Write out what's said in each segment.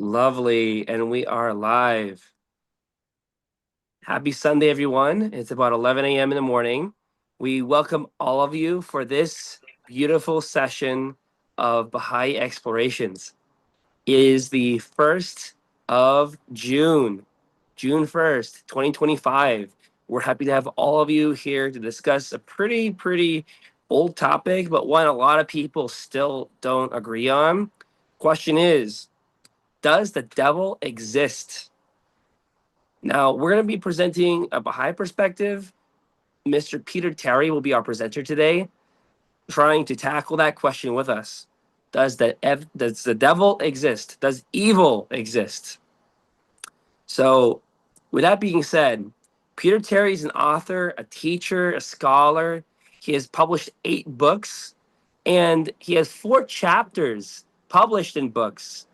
Lovely, and we are live. Happy Sunday, everyone. It's about 11 a.m. in the morning. We welcome all of you for this beautiful session of Baha'i Explorations. It is the 1st of June, June 1st, 2025. We're happy to have all of you here to discuss a pretty old topic, but one a lot of people still don't agree on. Question is, does the devil exist? Now, we're going to be presenting a Baha'i perspective. Mr. Peter Terry will be our presenter today, trying to tackle that question with us. Does the devil exist? Does evil exist? So, with that being said, Peter Terry is an author, a teacher, a scholar. He has published 8 books, and he has 4 chapters published in books.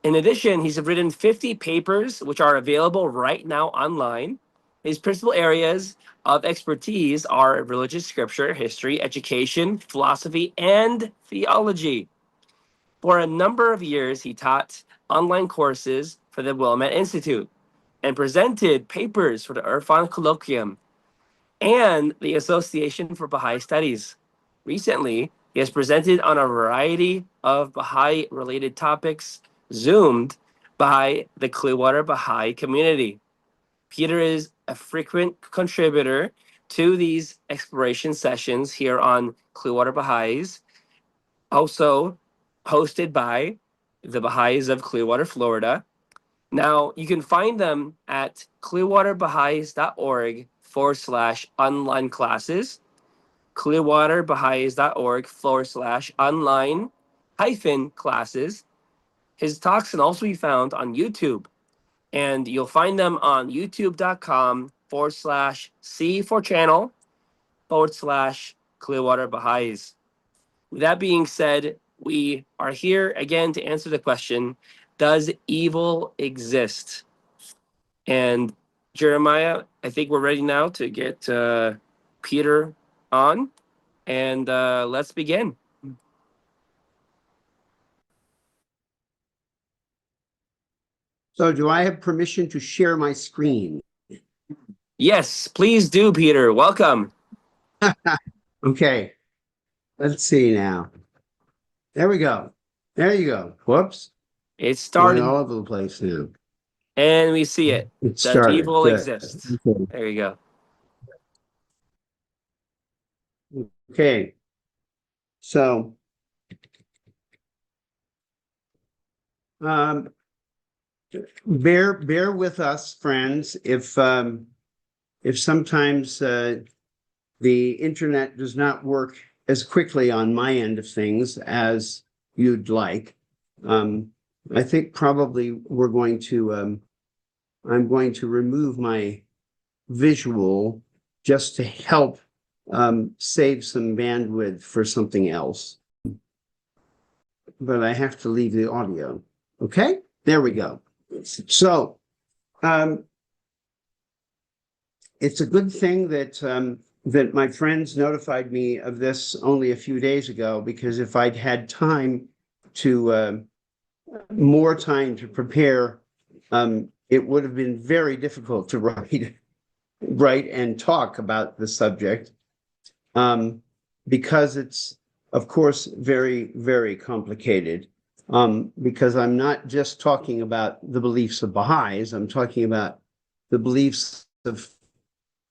In addition, he's written 50 papers, which are available right now online. His principal areas of expertise are religious scripture, history, education, philosophy, and theology. For a number of years, he taught online courses for the Willamette Institute and presented papers for the Irfan Colloquium and the Association for Baha'i Studies. Recently, he has presented on a variety of Baha'i-related topics, Zoomed by the Clearwater Baha'i community. Peter is a frequent contributor to these exploration sessions here on Clearwater Baha'is, also hosted by the Baha'is of Clearwater, Florida. Now, you can find them at clearwaterbahais.org/online classes, clearwaterbahais.org/online classes. His talks can also be found on YouTube, and you'll find them on youtube.com/C4channel/Clearwater Bahais. With that being said, we are here again to answer the question, does evil exist? And Jeremiah, I think we're ready now to get Peter on, and let's begin. So do I have permission to share my screen? Yes, please do, Peter. Welcome. Okay, let's see now. There we go. There you go. Whoops. It Going started, all over the place now. and we see it. It Does started. evil Good. exist? Okay. There you go. Okay. So bear with us, friends, if sometimes the internet does not work as quickly on my end of things as you'd like. I think probably we're going to I'm going to remove my visual just to help save some bandwidth for something else. But I have to leave the audio. Okay, there we go. So it's a good thing that that my friends notified me of this only a few days ago, because if I'd had time to more time to prepare, it would have been very difficult to write and talk about the subject, because it's, of course, very complicated. Because I'm not just talking about the beliefs of Baha'is, I'm talking about the beliefs of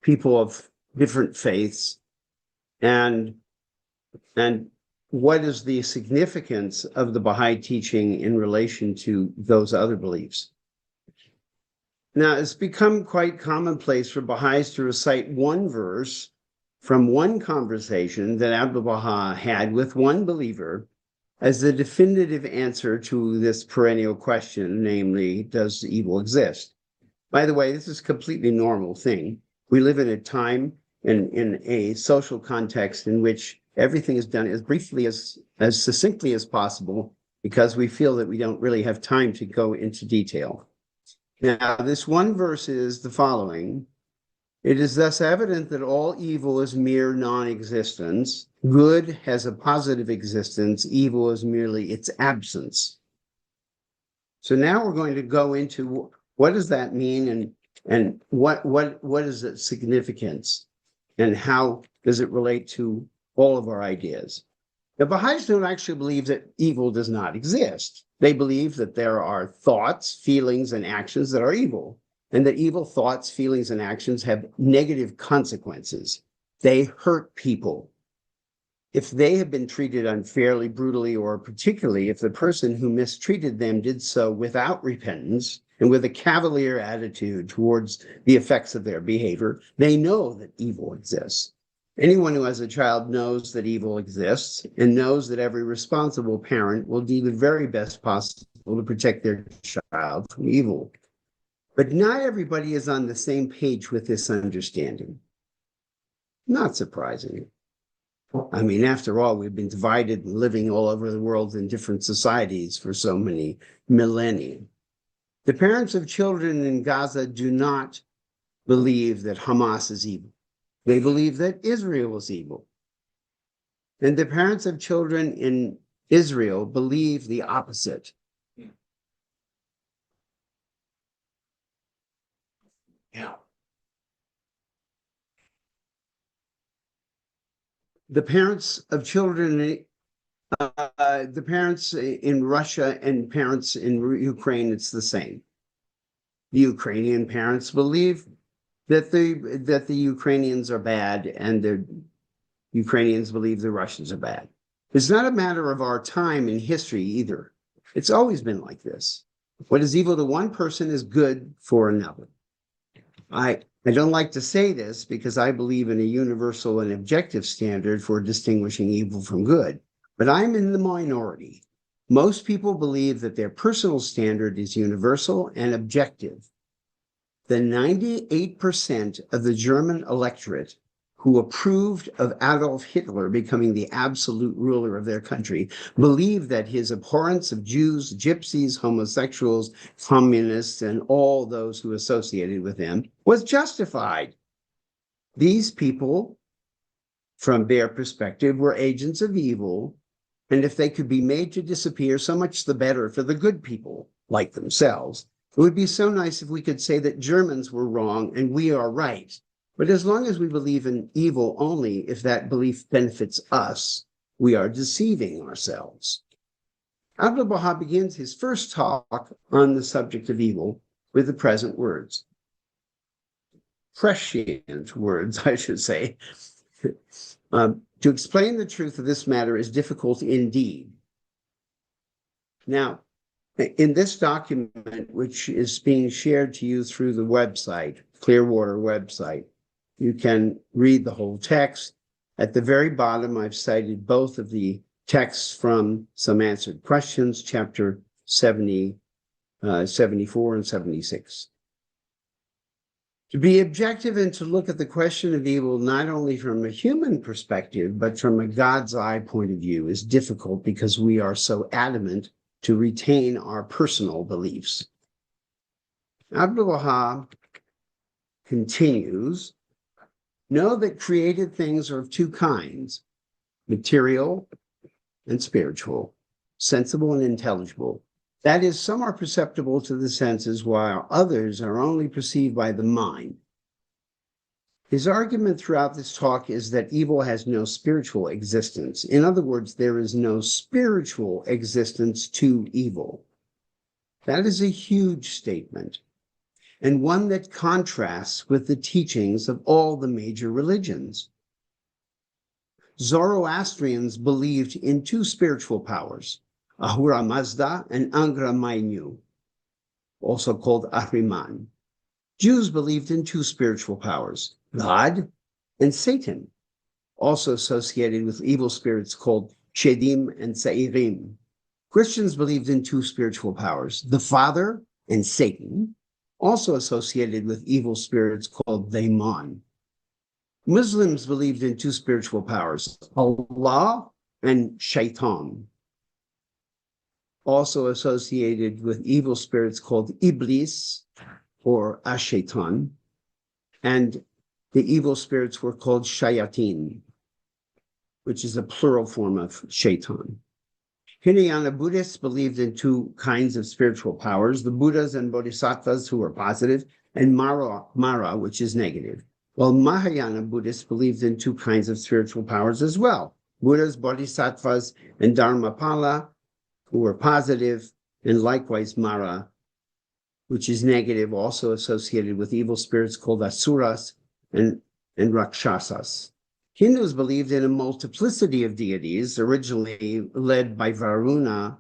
people of different faiths, and what is the significance of the Baha'i teaching in relation to those other beliefs. Now, it's become quite commonplace for Baha'is to recite one verse from one conversation that Abdu'l-Baha had with one believer as the definitive answer to this perennial question, namely, does evil exist? By the way, this is a completely normal thing. We live in a time and in a social context in which everything is done as briefly, as succinctly as possible, because we feel that we don't really have time to go into detail. Now, this one verse is the following: "It is thus evident that all evil is mere non-existence. Good has a positive existence. Evil is merely its absence." So now we're going to go into what does that mean, and what is its significance, and how does it relate to all of our ideas. The Baha'is don't actually believe that evil does not exist. They believe that there are thoughts, feelings, and actions that are evil, and that evil thoughts, feelings, and actions have negative consequences. They hurt people. If they have been treated unfairly, brutally, or particularly if the person who mistreated them did so without repentance and with a cavalier attitude towards the effects of their behavior, they know that evil exists. Anyone who has a child knows that evil exists and knows that every responsible parent will do the very best possible to protect their child from evil. But not everybody is on the same page with this understanding. Not surprising. I mean, after all, we've been divided and living all over the world in different societies for so many millennia. The parents of children in Gaza do not believe that Hamas is evil. They believe that Israel is evil. And the parents of children in Israel believe the opposite. Yeah. The parents of children, the parents in Russia and parents in Ukraine, it's the same. The Ukrainian parents believe that the Ukrainians are bad, and the Ukrainians believe the Russians are bad. It's not a matter of our time in history either. It's always been like this. What is evil to one person is good for another. I don't like to say this because I believe in a universal and objective standard for distinguishing evil from good, but I'm in the minority. Most people believe that their personal standard is universal and objective. The 98% of the German electorate who approved of Adolf Hitler becoming the absolute ruler of their country believed that his abhorrence of Jews, gypsies, homosexuals, communists, and all those who associated with him was justified. These people, from their perspective, were agents of evil, and if they could be made to disappear, so much the better for the good people, like themselves. It would be so nice if we could say that Germans were wrong and we are right. But as long as we believe in evil only, if that belief benefits us, we are deceiving ourselves. Abdu'l-Baha begins his first talk on the subject of evil with the present words. Prescient words, I should say. To explain the truth of this matter is difficult indeed. Now, in this document, which is being shared to you through the website, Clearwater website, you can read the whole text. At the very bottom, I've cited both of the texts from Some Answered Questions, chapter 74 and 76. To be objective and to look at the question of evil not only from a human perspective, but from a God's eye point of view is difficult because we are so adamant to retain our personal beliefs. Abdu'l-Baha continues, know that created things are of two kinds, material and spiritual, sensible and intelligible. That is, some are perceptible to the senses, while others are only perceived by the mind. His argument throughout this talk is that evil has no spiritual existence. In other words, there is no spiritual existence to evil. That is a huge statement, and one that contrasts with the teachings of all the major religions. Zoroastrians believed in two spiritual powers, Ahura Mazda and Angra Mainyu, also called Ahriman. Jews believed in two spiritual powers, God and Satan, also associated with evil spirits called Shedim and Sairim. Christians believed in two spiritual powers, the Father and Satan, also associated with evil spirits called Daimon. Muslims believed in two spiritual powers, Allah and Shaitan, also associated with evil spirits called Iblis or Ash-Shaitan, and the evil spirits were called Shayatin, which is a plural form of Shaitan. Hinayana Buddhists believed in two kinds of spiritual powers, the Buddhas and Bodhisattvas, who are positive, and Mara, which is negative. While Mahayana Buddhists believed in two kinds of spiritual powers as well, Buddhas, Bodhisattvas, and Dharmapala, who were positive, and likewise Mara, which is negative, also associated with evil spirits called Asuras and Rakshasas. Hindus believed in a multiplicity of deities, originally led by Varuna,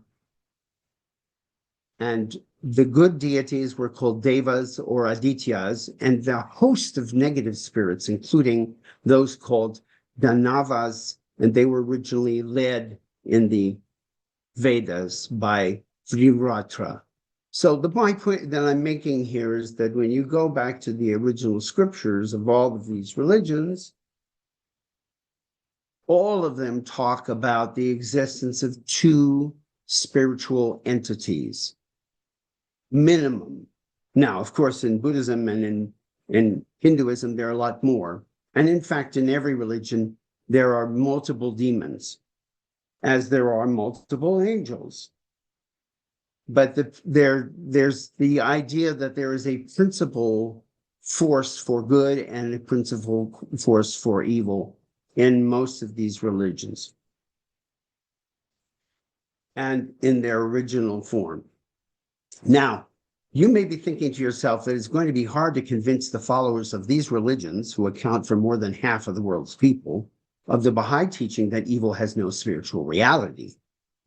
and the good deities were called Devas or Adityas, and the host of negative spirits, including those called Danavas, and they were originally led in the Vedas by Vrivratra. So my point that I'm making here is that when you go back to the original scriptures of all of these religions, all of them talk about the existence of two spiritual entities, minimum. Now, of course, in Buddhism and in Hinduism, there are a lot more. And in fact, in every religion, there are multiple demons, as there are multiple angels. But there's the idea that there is a principal force for good and a principal force for evil in most of these religions and in their original form. Now, you may be thinking to yourself that it's going to be hard to convince the followers of these religions, who account for more than half of the world's people, of the Baha'i teaching that evil has no spiritual reality.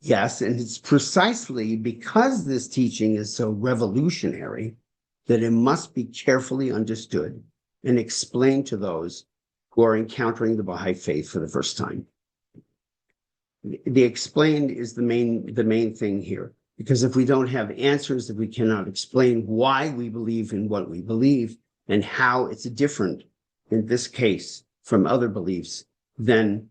Yes, and it's precisely because this teaching is so revolutionary that it must be carefully understood and explained to those who are encountering the Baha'i faith for the first time. The explained is the main thing here, because if we don't have answers, if we cannot explain why we believe in what we believe and how it's different in this case from other beliefs, then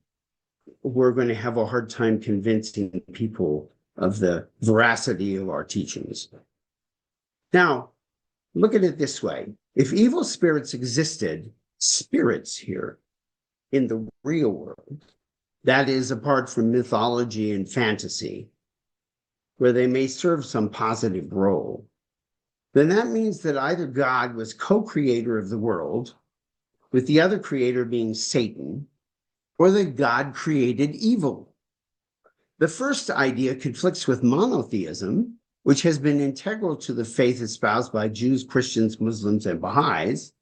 we're going to have a hard time convincing people of the veracity of our teachings. Now, look at it this way. If evil spirits existed, spirits here in the real world, that is, apart from mythology and fantasy, where they may serve some positive role, then that means that either God was co-creator of the world, with the other creator being Satan, or that God created evil. The first idea conflicts with monotheism, which has been integral to the faith espoused by Jews, Christians, Muslims, and Baha'is,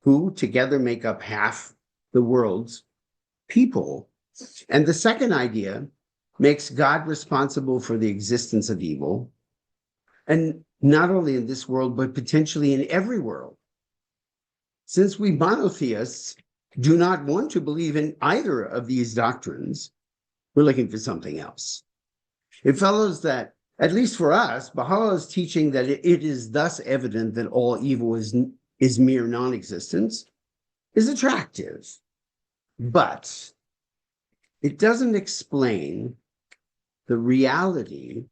who together make up half the world's people. And the second idea makes God responsible for the existence of evil, and not only in this world, but potentially in every world. Since we monotheists do not want to believe in either of these doctrines, we're looking for something else. It follows that, at least for us, Baha'u'llah's teaching that it is thus evident that all evil is mere non-existence is attractive, but it doesn't explain the reality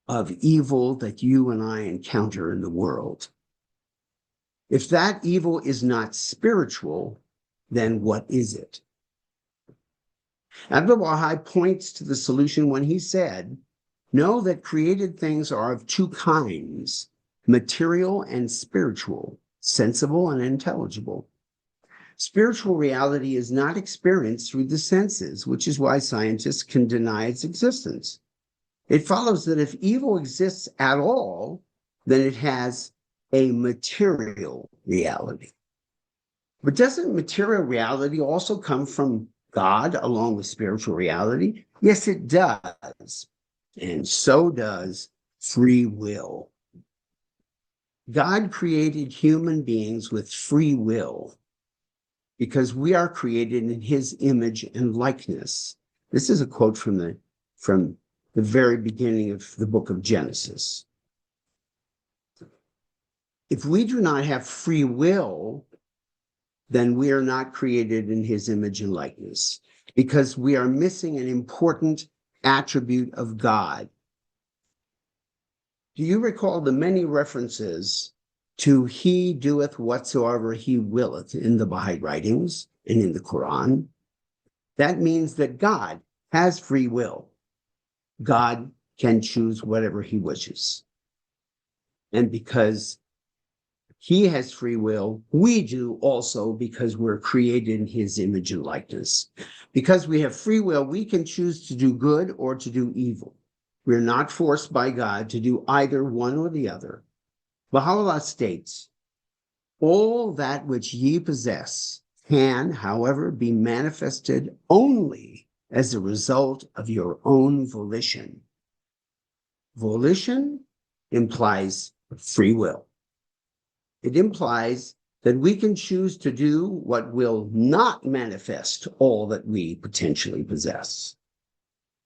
of evil that you and I encounter in the world. If that evil is not spiritual, then what is it? Abdu'l-Baha points to the solution when he said, know that created things are of two kinds, material and spiritual, sensible and intelligible. Spiritual reality is not experienced through the senses, which is why scientists can deny its existence. It follows that if evil exists at all, then it has a material reality. But doesn't material reality also come from God along with spiritual reality? Yes, it does. And so does free will. God created human beings with free will because we are created in his image and likeness. This is a quote from the very beginning of the book of Genesis. If we do not have free will, then we are not created in his image and likeness, because we are missing an important attribute of God. Do you recall the many references to he doeth whatsoever he willeth in the Baha'i writings and in the Quran? That means that God has free will. God can choose whatever he wishes. And because he has free will, we do also, because we're created in his image and likeness. Because we have free will, we can choose to do good or to do evil. We're not forced by God to do either one or the other. Baha'u'llah states, all that which ye possess can, however, be manifested only as a result of your own volition. Volition implies free will. It implies that we can choose to do what will not manifest all that we potentially possess.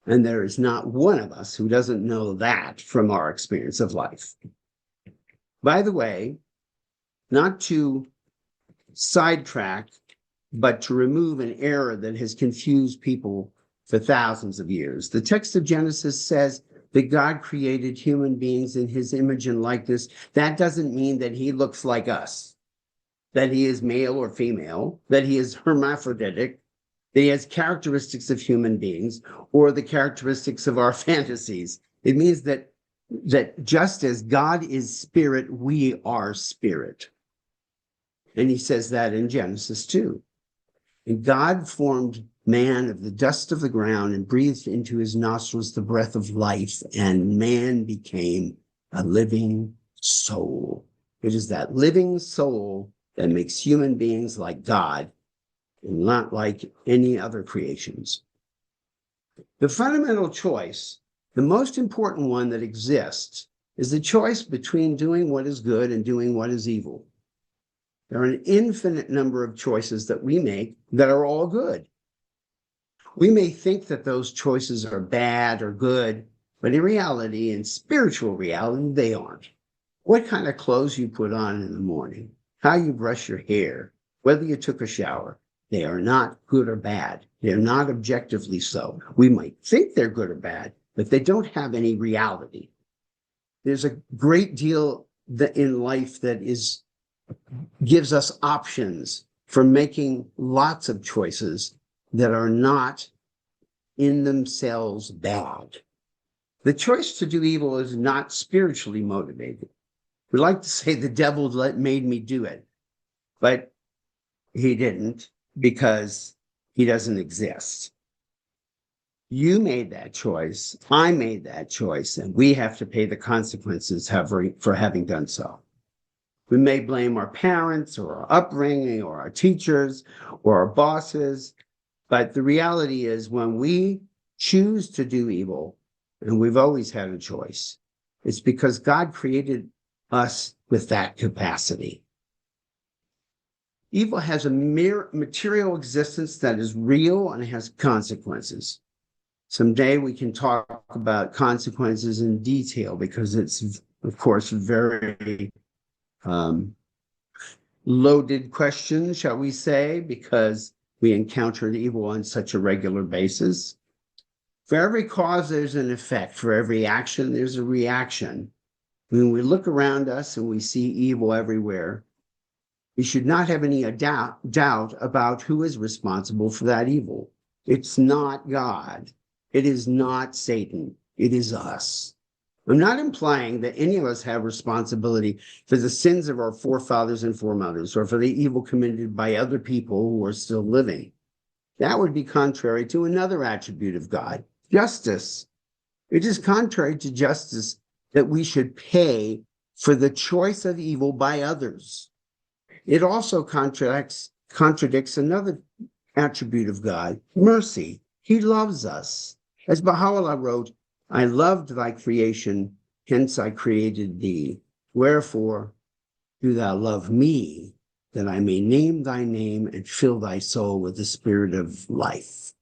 And there is not one of us who doesn't know that from our experience of life. By the way, not to sidetrack, but to remove an error that has confused people for thousands of years. The text of Genesis says that God created human beings in his image and likeness. That doesn't mean that he looks like us, that he is male or female, that he is hermaphroditic, that he has characteristics of human beings or the characteristics of our fantasies. It means that just as God is spirit, we are spirit. And he says that in Genesis 2. And God formed man of the dust of the ground and breathed into his nostrils the breath of life, and man became a living soul. It is that living soul that makes human beings like God and not like any other creations. The fundamental choice, the most important one that exists, is the choice between doing what is good and doing what is evil. There are an infinite number of choices that we make that are all good. We may think that those choices are bad or good, but in reality, in spiritual reality, they aren't. What kind of clothes you put on in the morning, how you brush your hair, whether you took a shower, they are not good or bad. They're not objectively so. We might think they're good or bad, but they don't have any reality. There's a great deal in life that gives us options for making lots of choices that are not in themselves bad. The choice to do evil is not spiritually motivated. We like to say the devil made me do it, but he didn't, because he doesn't exist. You made that choice. I made that choice, and we have to pay the consequences for having done so. We may blame our parents or our upbringing or our teachers or our bosses, but the reality is when we choose to do evil, and we've always had a choice, it's because God created us with that capacity. Evil has a mere material existence that is real and has consequences. Someday we can talk about consequences in detail, because it's, of course, very loaded question, shall we say, because we encountered evil on such a regular basis. For every cause, there's an effect. For every action, there's a reaction. When we look around us and we see evil everywhere, we should not have any doubt about who is responsible for that evil. It's not God. It is not Satan. It is us. I'm not implying that any of us have responsibility for the sins of our forefathers and foremothers, or for the evil committed by other people who are still living. That would be contrary to another attribute of God, justice. It is contrary to justice that we should pay for the choice of evil by others. It also contradicts another attribute of God, mercy. He loves us. As Baha'u'llah wrote, I loved thy creation, hence I created thee. Wherefore do thou love me, that I may name thy name and fill thy soul with the spirit of life.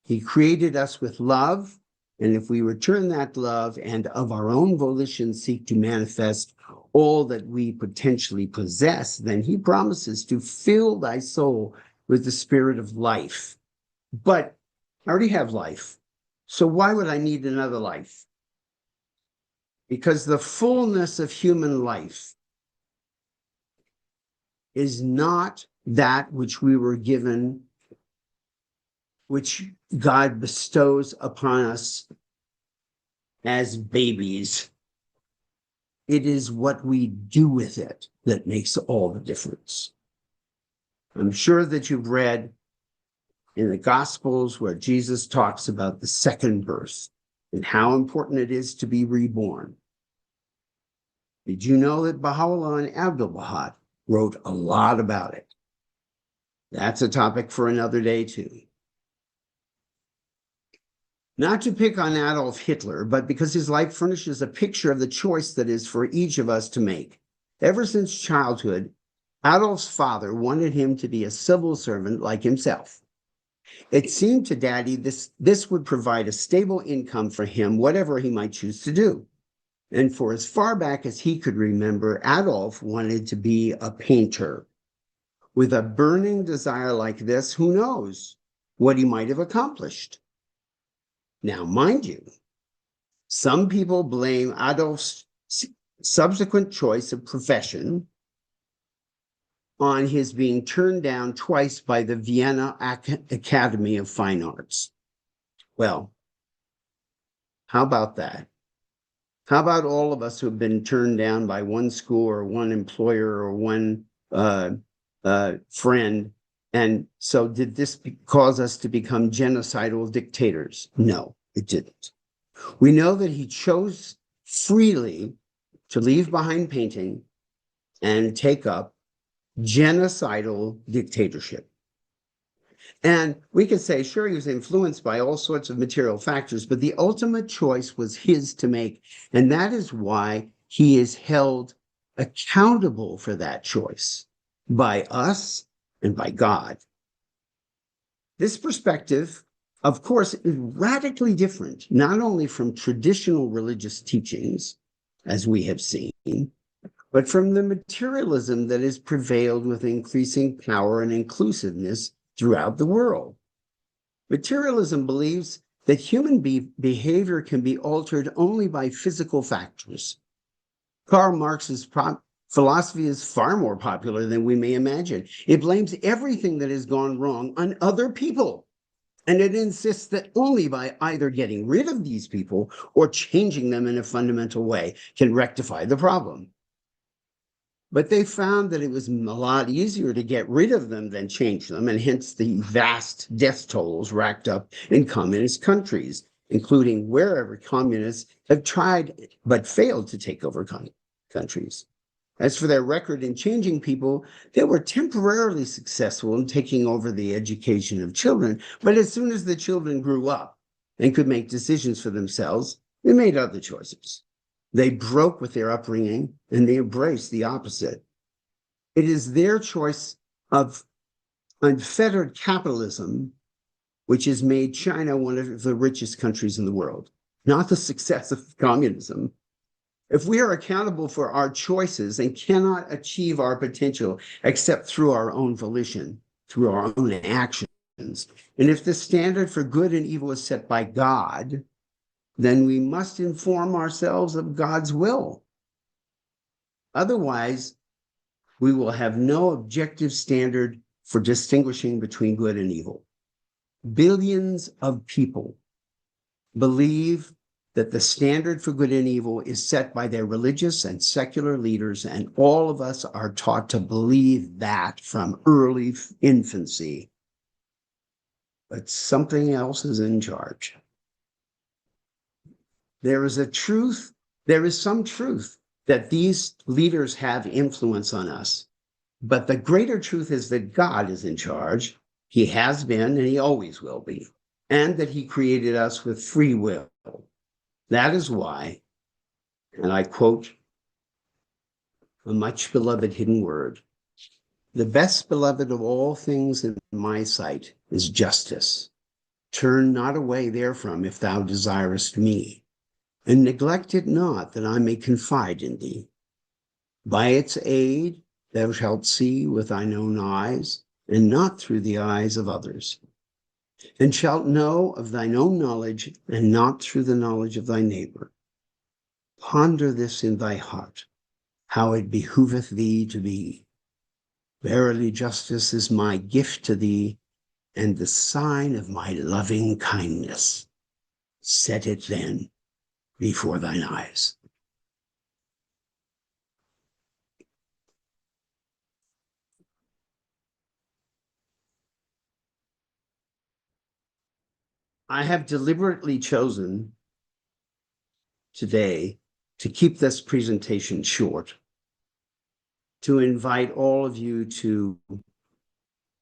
He created us with love, and if we return that love and of our own volition seek to manifest all that we potentially possess, then he promises to fill thy soul with the spirit of life. But I already have life. So why would I need another life? Because the fullness of human life is not that which we were given, which God bestows upon us as babies. It is what we do with it that makes all the difference. I'm sure that you've read in the Gospels where Jesus talks about the second birth and how important it is to be reborn. Did you know that Baha'u'llah and Abdu'l-Baha wrote a lot about it? That's a topic for another day, too. Not to pick on Adolf Hitler, but because his life furnishes a picture of the choice that is for each of us to make. Ever since childhood, Adolf's father wanted him to be a civil servant like himself. It seemed to Daddy this would provide a stable income for him, whatever he might choose to do. And for as far back as he could remember, Adolf wanted to be a painter. With a burning desire like this, who knows what he might have accomplished? Now, mind you, some people blame Adolf's subsequent choice of profession on his being turned down twice by the Vienna Academy of Fine Arts. Well, how about that? How about all of us who have been turned down by one school or one employer or one friend? And so did this cause us to become genocidal dictators? No, it didn't. We know that he chose freely to leave behind painting and take up genocidal dictatorship. And we could say, sure, he was influenced by all sorts of material factors, but the ultimate choice was his to make. And that is why he is held accountable for that choice by us and by God. This perspective, of course, is radically different, not only from traditional religious teachings, as we have seen, but from the materialism that has prevailed with increasing power and inclusiveness throughout the world. Materialism believes that human behavior can be altered only by physical factors. Karl Marx's philosophy is far more popular than we may imagine. It blames everything that has gone wrong on other people. And it insists that only by either getting rid of these people or changing them in a fundamental way can rectify the problem. But they found that it was a lot easier to get rid of them than change them, and hence the vast death tolls racked up in communist countries, including wherever communists have tried but failed to take over countries. As for their record in changing people, they were temporarily successful in taking over the education of children, but as soon as the children grew up and could make decisions for themselves, they made other choices. They broke with their upbringing and they embraced the opposite. It is their choice of unfettered capitalism which has made China one of the richest countries in the world, not the success of communism. If we are accountable for our choices and cannot achieve our potential except through our own volition, through our own actions, and if the standard for good and evil is set by God, then we must inform ourselves of God's will. Otherwise, we will have no objective standard for distinguishing between good and evil. Billions of people believe that the standard for good and evil is set by their religious and secular leaders, and all of us are taught to believe that from early infancy. But something else is in charge. There is some truth that these leaders have influence on us. But the greater truth is that God is in charge. He has been and he always will be. And that he created us with free will. That is why, and I quote a much beloved hidden word, the best beloved of all things in my sight is justice. Turn not away therefrom if thou desirest me. And neglect it not that I may confide in thee. By its aid thou shalt see with thine own eyes, and not through the eyes of others, and shalt know of thine own knowledge, and not through the knowledge of thy neighbor. Ponder this in thy heart, how it behooveth thee to be. Verily justice is my gift to thee, and the sign of my loving kindness. Set it then before thine eyes. I have deliberately chosen today to keep this presentation short, to invite all of you to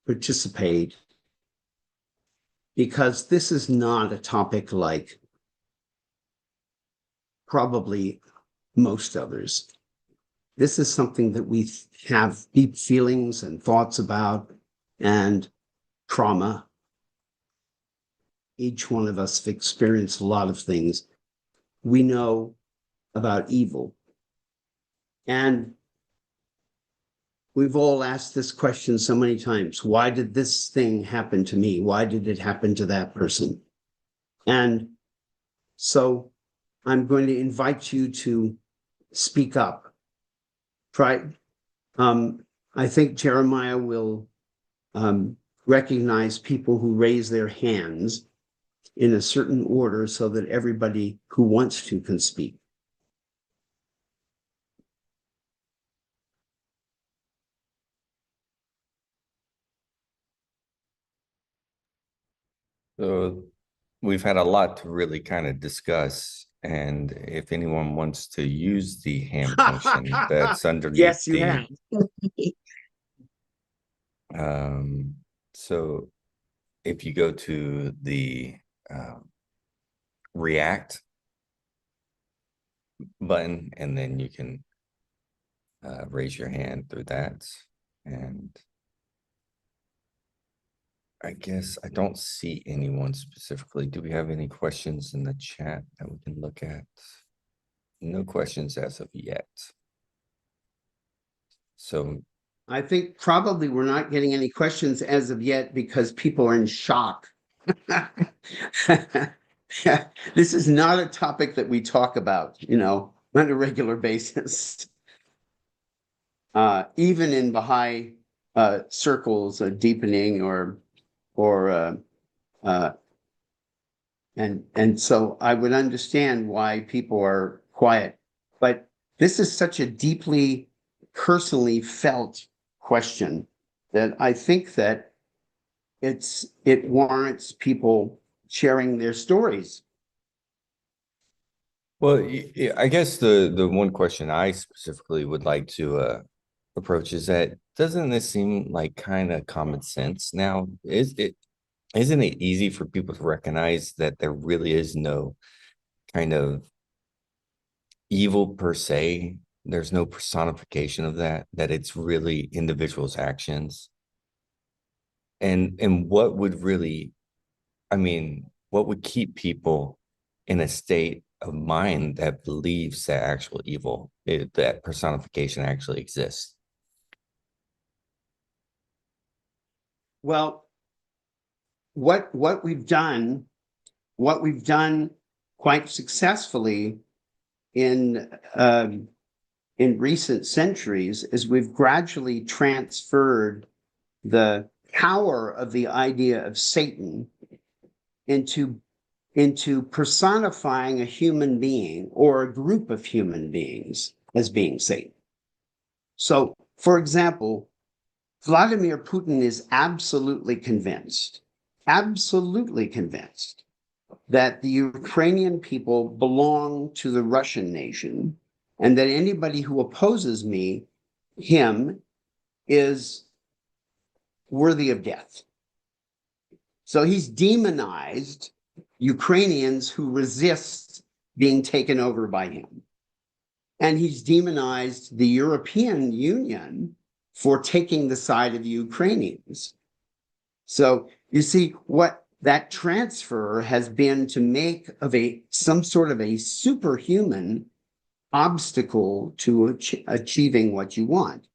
participate, because this is not a topic like probably most others. This is something that we have deep feelings and thoughts about, and trauma. Each one of us have experienced a lot of things. We know about evil. And we've all asked this question so many times. Why did this thing happen to me? Why did it happen to that person? And so I'm going to invite you to speak up. Try. I think Jeremiah will recognize people who raise their hands in a certain order so that everybody who wants to can speak. So we've had a lot to really kind of discuss. And if anyone wants to use the hand function that's underneath Yes, you have. So if you go to the react button, and then you can raise your hand through that. And I guess I don't see anyone specifically. Do we have any questions in the chat that we can look at? No questions as of yet. So I think probably we're not getting any questions as of yet because people are in shock. This is not a topic that we talk about, on a regular basis. Even in Baha'i circles, deepening and so I would understand why people are quiet, but this is such a deeply personally felt question that I think that it warrants people sharing their stories. well, I guess the one question I specifically would like to approach is that, doesn't this seem like kind of common sense now? Isn't it easy for people to recognize that there really is no kind of evil per se? There's no personification of that it's really individuals' actions. And what would really, what would keep people in a state of mind that believes that actual evil, that personification actually exists? Well, what we've done quite successfully in recent centuries is we've gradually transferred the power of the idea of Satan into personifying a human being or a group of human beings as being Satan. So, for example, Vladimir Putin is absolutely convinced that the Ukrainian people belong to the Russian nation, and that anybody who opposes him is worthy of death. So he's demonized Ukrainians who resist being taken over by him. And he's demonized the European Union for taking the side of the Ukrainians. So you see, what that transfer has been to make of some sort of a superhuman obstacle to achieving what you want.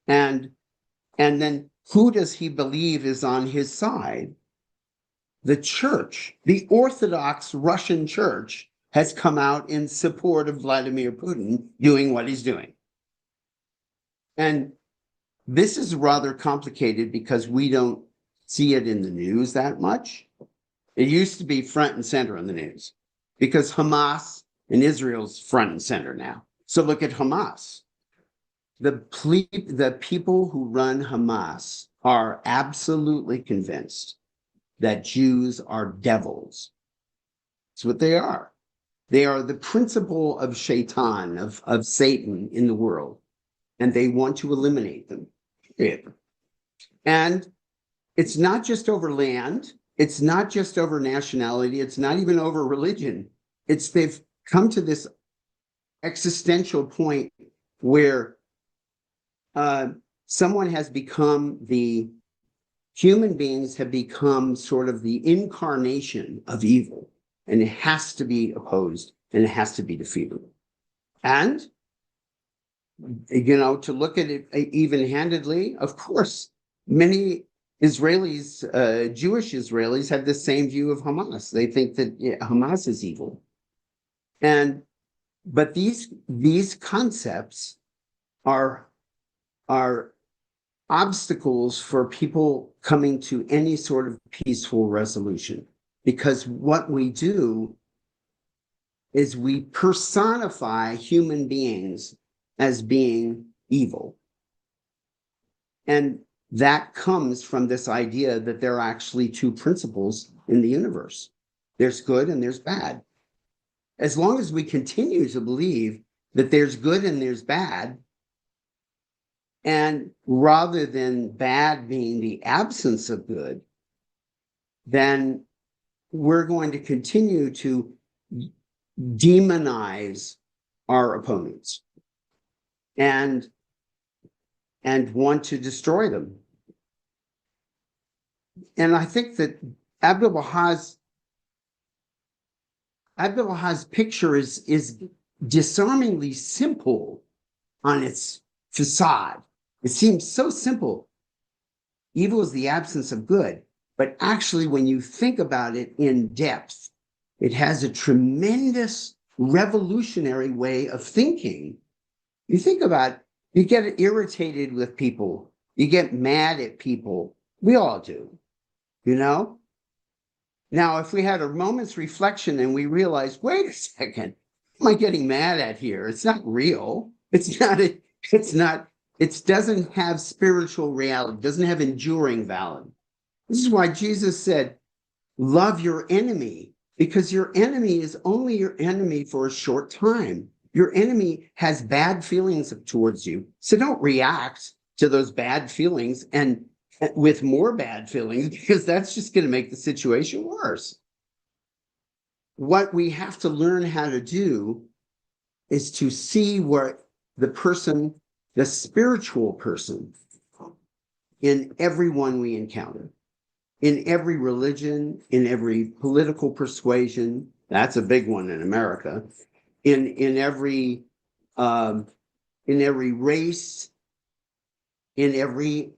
And then who does he believe is on his side? The church, the Orthodox Russian church, has come out in support of Vladimir Putin doing what he's doing. And this is rather complicated because we don't see it in the news that much. It used to be front and center in the news because Hamas and Israel's front and center now. So look at Hamas. The people who run Hamas are absolutely convinced that Jews are devils. That's what they are. They are the principle of Shaitan, of Satan in the world, and they want to eliminate them. And it's not just over land, it's not just over nationality, it's not even over religion. They've come to this existential point where human beings have become sort of the incarnation of evil, and it has to be opposed and it has to be defeated. And, to look at it even-handedly, of course, many Israelis, Jewish Israelis, have the same view of Hamas. They think that Hamas is evil. But these concepts are obstacles for people coming to any sort of peaceful resolution, because what we do is we personify human beings as being evil. And that comes from this idea that there are actually two principles in the universe. There's good and there's bad. As long as we continue to believe that there's good and there's bad, and rather than bad being the absence of good, then we're going to continue to demonize our opponents and want to destroy them. And I think that Abdul Baha's picture is disarmingly simple on its facade. It seems so simple. Evil is the absence of good. But actually, when you think about it in depth, it has a tremendous revolutionary way of thinking. You think about, you get irritated with people. You get mad at people. We all do, Now, if we had a moment's reflection and we realized, wait a second, what am I getting mad at here? It's not real. It doesn't have spiritual reality, doesn't have enduring value. This is why Jesus said, love your enemy, because your enemy is only your enemy for a short time. Your enemy has bad feelings towards you. So don't react to those bad feelings and with more bad feelings, because that's just going to make the situation worse. What we have to learn how to do is to see where the spiritual person, in everyone we encounter, in every religion, in every political persuasion. That's a big one in America. In every race, in every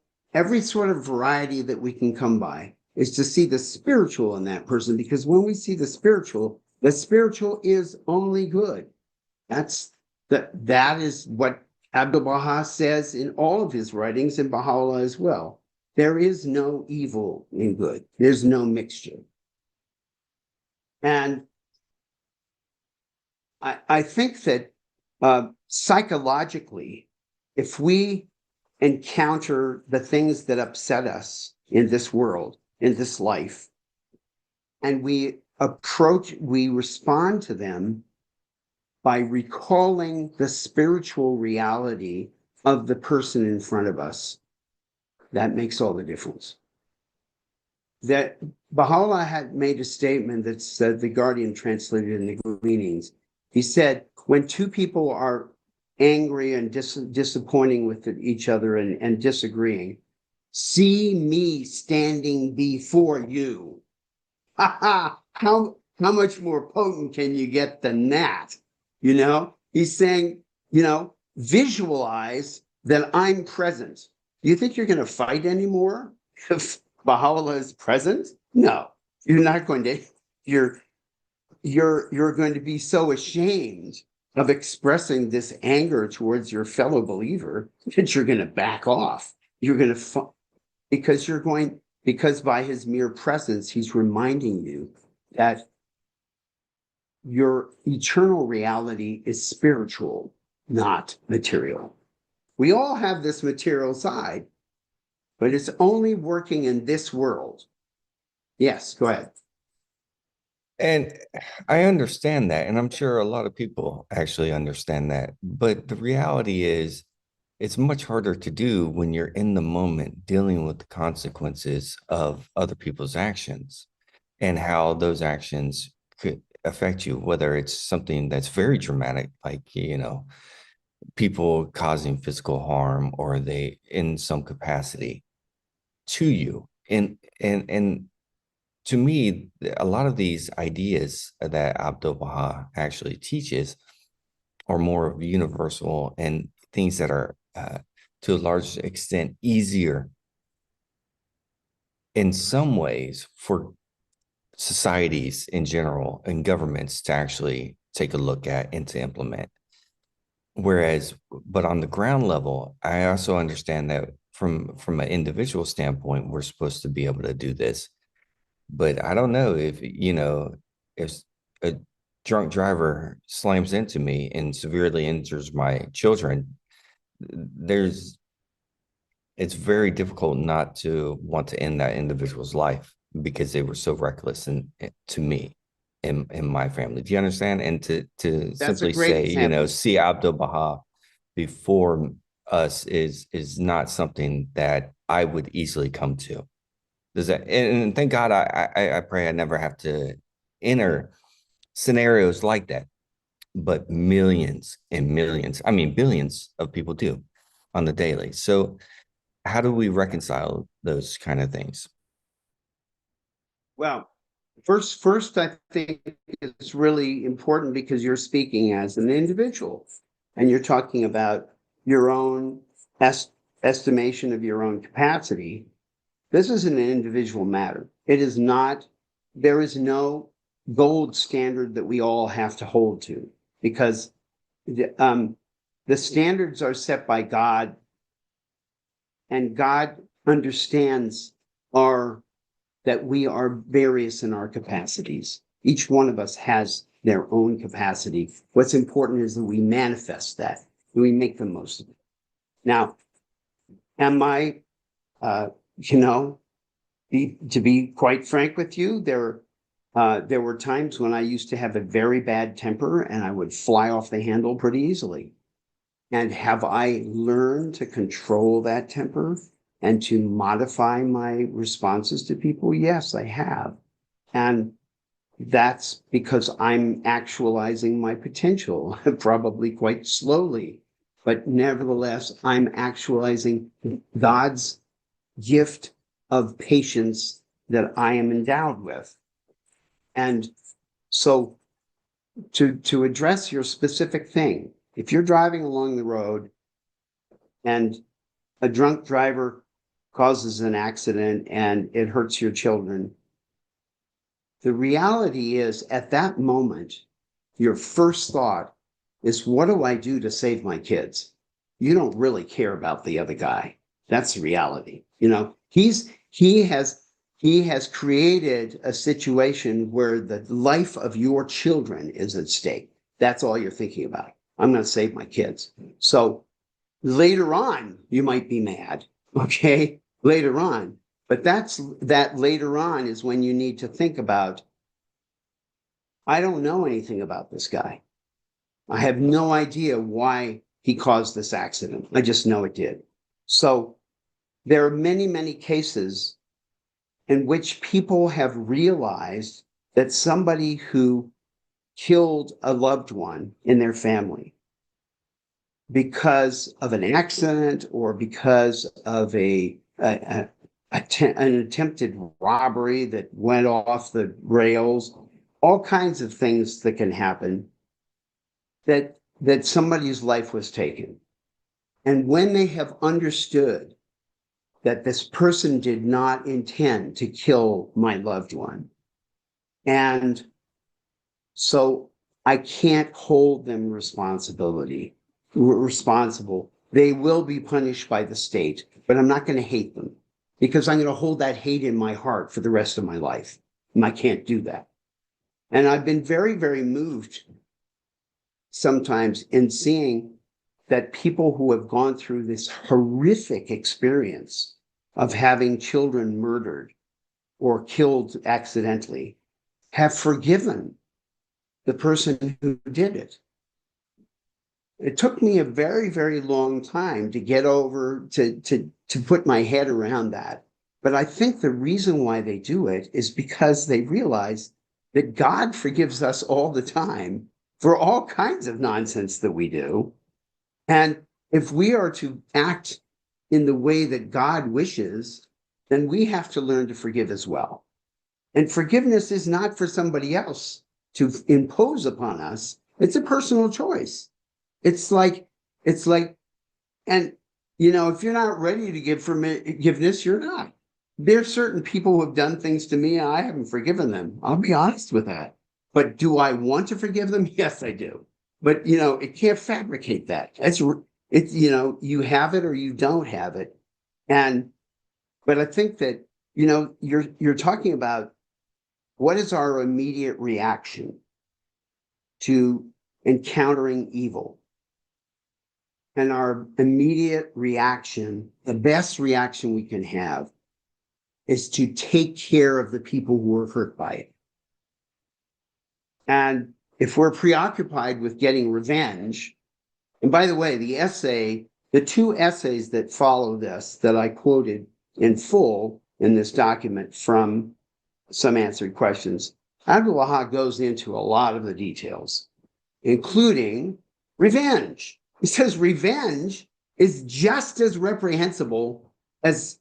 sort of variety that we can come by, is to see the spiritual in that person. Because when we see the spiritual is only good. That is what Abdul Baha says in all of his writings, and Baha'u'llah as well. There is no evil in good. There's no mixture. And I think that psychologically, if we encounter the things that upset us in this world, in this life, and we respond to them by recalling the spiritual reality of the person in front of us, that makes all the difference. That Baha'u'llah had made a statement that said, the Guardian translated in the Gleanings. He said, when two people are angry and disappointing with each other and disagreeing, see me standing before you. How much more potent can you get than that? He's saying, visualize that I'm present. Do you think you're going to fight anymore if Baha'u'llah is present? No, you're not going to. You're going to be so ashamed of expressing this anger towards your fellow believer that you're going to back off. You're going to, because by his mere presence, he's reminding you that your eternal reality is spiritual, not material. We all have this material side, but it's only working in this world. Yes, go ahead. And I understand that, and I'm sure a lot of people actually understand that. But the reality is, it's much harder to do when you're in the moment dealing with the consequences of other people's actions and how those actions could affect you, whether it's something that's very dramatic, like, people causing physical harm or they in some capacity to you. And to me, a lot of these ideas that Abdul Baha actually teaches are more universal and things that are to a large extent easier in some ways for societies in general and governments to actually take a look at and to implement. Whereas, but on the ground level, I also understand that from an individual standpoint, we're supposed to be able to do this. But I don't know if a drunk driver slams into me and severely injures my children, there's it's very difficult not to want to end that individual's life because they were so reckless and to me and my family. Do you understand? And to That's a simply great say, example. see Abdul Baha before us is not something that I would easily come to. Does that, and thank God I pray I never have to enter scenarios like that. But millions and millions, I mean billions of people do on the daily. So how do we reconcile those kind of things? Well, first, I think it's really important because you're speaking as an individual and you're talking about your own estimation of your own capacity. This is an individual matter. It is not, there is no gold standard that we all have to hold to because the standards are set by God and God understands our that we are various in our capacities. Each one of us has their own capacity. What's important is that we manifest that, we make the most of it. Now, am I, to be quite frank with you, there were times when I used to have a very bad temper and I would fly off the handle pretty easily. And have I learned to control that temper and to modify my responses to people? Yes, I have. And that's because I'm actualizing my potential, probably quite slowly. But nevertheless, I'm actualizing God's gift of patience that I am endowed with. And so to address your specific thing, if you're driving along the road and a drunk driver causes an accident and it hurts your children, the reality is at that moment, your first thought is, what do I do to save my kids? You don't really care about the other guy. That's the reality. He has created a situation where the life of your children is at stake. That's all you're thinking about. I'm going to save my kids. So later on, you might be mad, okay? Later on. But that later on is when you need to think about, I don't know anything about this guy. I have no idea why he caused this accident. I just know it did. So there are many, many cases in which people have realized that somebody who killed a loved one in their family because of an accident or because of an attempted robbery that went off the rails, all kinds of things that can happen, that somebody's life was taken. And when they have understood that this person did not intend to kill my loved one, and so I can't hold them responsible. They will be punished by the state, but I'm not going to hate them because I'm going to hold that hate in my heart for the rest of my life. And I can't do that. And I've been very, very moved sometimes in seeing that people who have gone through this horrific experience of having children murdered or killed accidentally have forgiven the person who did it. It took me a very, very long time to get over to put my head around that. But I think the reason why they do it is because they realize that God forgives us all the time for all kinds of nonsense that we do. And if we are to act in the way that God wishes, then we have to learn to forgive as well. And forgiveness is not for somebody else to impose upon us. It's a personal choice. It's like, and if you're not ready to give forgiveness, you're not. There's certain people who have done things to me, and I haven't forgiven them. I'll be honest with that. But do I want to forgive them? Yes, I do. But it can't fabricate that. It's you have it or you don't have it. But I think that you're talking about what is our immediate reaction to encountering evil. And our immediate reaction, the best reaction we can have, is to take care of the people who are hurt by it. And if we're preoccupied with getting revenge, and by the way, the two essays that follow this that I quoted in full in this document from Some Answered Questions, Abdu'l-Baha goes into a lot of the details, including revenge. He says revenge is just as reprehensible as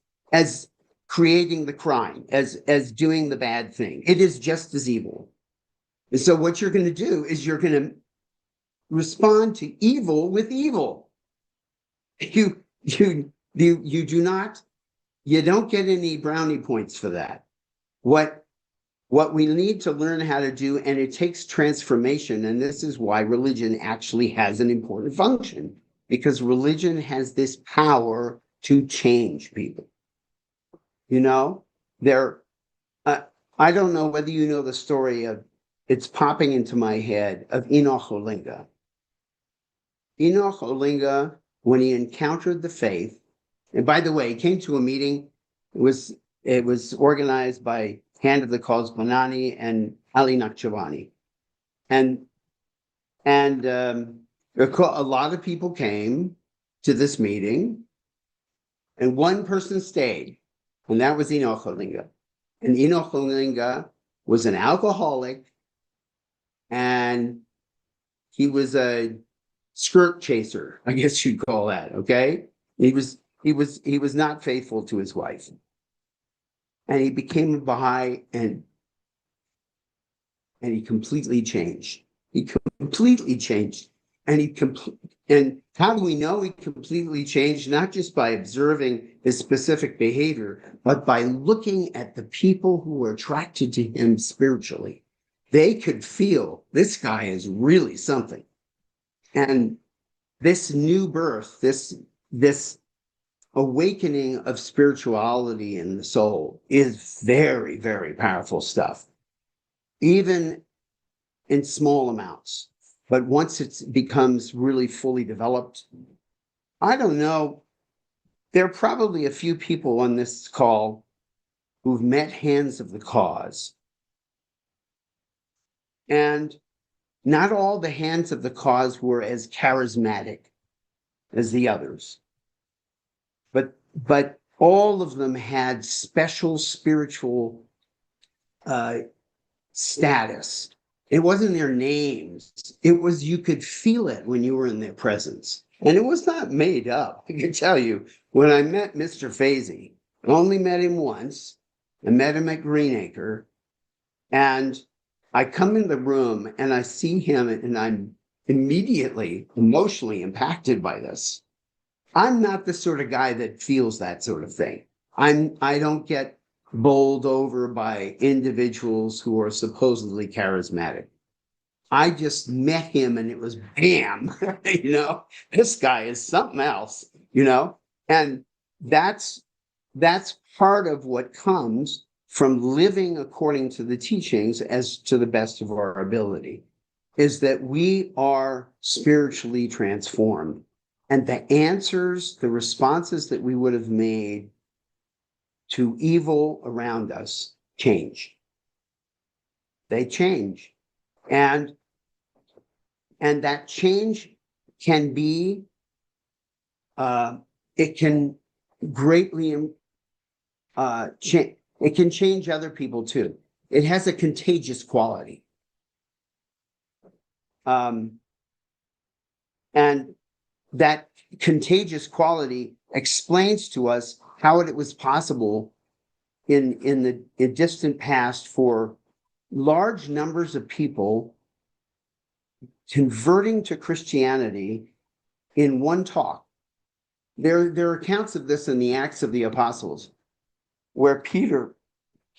creating the crime, as doing the bad thing. It is just as evil. And so what you're going to do is you're going to respond to evil with evil. You don't get any brownie points for that. What we need to learn how to do, and it takes transformation, and this is why religion actually has an important function, because religion has this power to change people. I don't know whether you know the story of, it's popping into my head, of Enoch Olinga. Enoch Olinga, when he encountered the faith, and by the way, he came to a meeting, it was organized by Hand of the Cause Banani and Ali Nakchivani. And a lot of people came to this meeting, and one person stayed, and that was Enoch Olinga. And Enoch Olinga was an alcoholic, and he was a skirt chaser, I guess you'd call that, okay? He was not faithful to his wife. And he became a Bahai, and he completely changed. He completely changed. And how do we know he completely changed? Not just by observing his specific behavior, but by looking at the people who were attracted to him spiritually. They could feel this guy is really something. And this new birth, this awakening of spirituality in the soul is very, very powerful stuff, even in small amounts. But once it becomes really fully developed, I don't know, there are probably a few people on this call who've met Hands of the Cause. And not all the Hands of the Cause were as charismatic as the others. But all of them had special spiritual status. It wasn't their names. It was, you could feel it when you were in their presence. And it was not made up. I can tell you, when I met Mr. Fazy, I only met him once. I met him at Greenacre. And I come in the room and I see him, and I'm immediately emotionally impacted by this. I'm not the sort of guy that feels that sort of thing. I don't get bowled over by individuals who are supposedly charismatic. I just met him and it was bam, this guy is something else, and that's part of what comes from living according to the teachings as to the best of our ability is that we are spiritually transformed. And the answers, the responses that we would have made to evil around us change. They change. And that change can be, it can greatly it can change other people too. It has a contagious quality. And that contagious quality explains to us how it was possible in the distant past for large numbers of people converting to Christianity in one talk. There are accounts of this in the Acts of the Apostles, where Peter,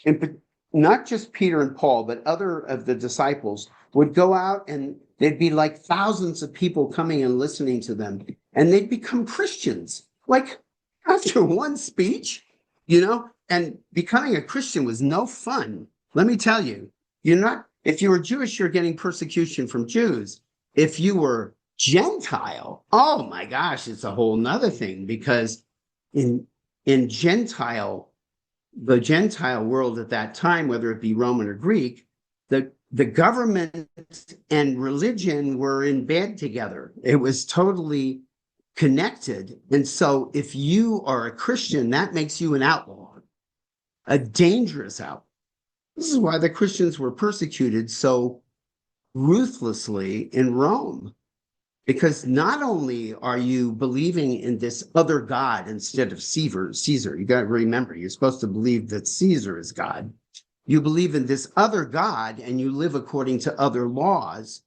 and not just Peter and Paul, but other of the disciples would go out, and there'd be like thousands of people coming and listening to them, and they'd become Christians, like after one speech, you know? And becoming a Christian was no fun. Let me tell you, if you were Jewish, you're getting persecution from Jews. If you were Gentile, oh my gosh, it's a whole nother thing, because in the Gentile world at that time, whether it be Roman or Greek, the government and religion were in bed together. It was totally connected. And so if you are a Christian, that makes you an outlaw, a dangerous outlaw. This is why the Christians were persecuted so ruthlessly in Rome. Because not only are you believing in this other God instead of Caesar, you got to remember, you're supposed to believe that Caesar is God. You believe in this other God and you live according to other laws,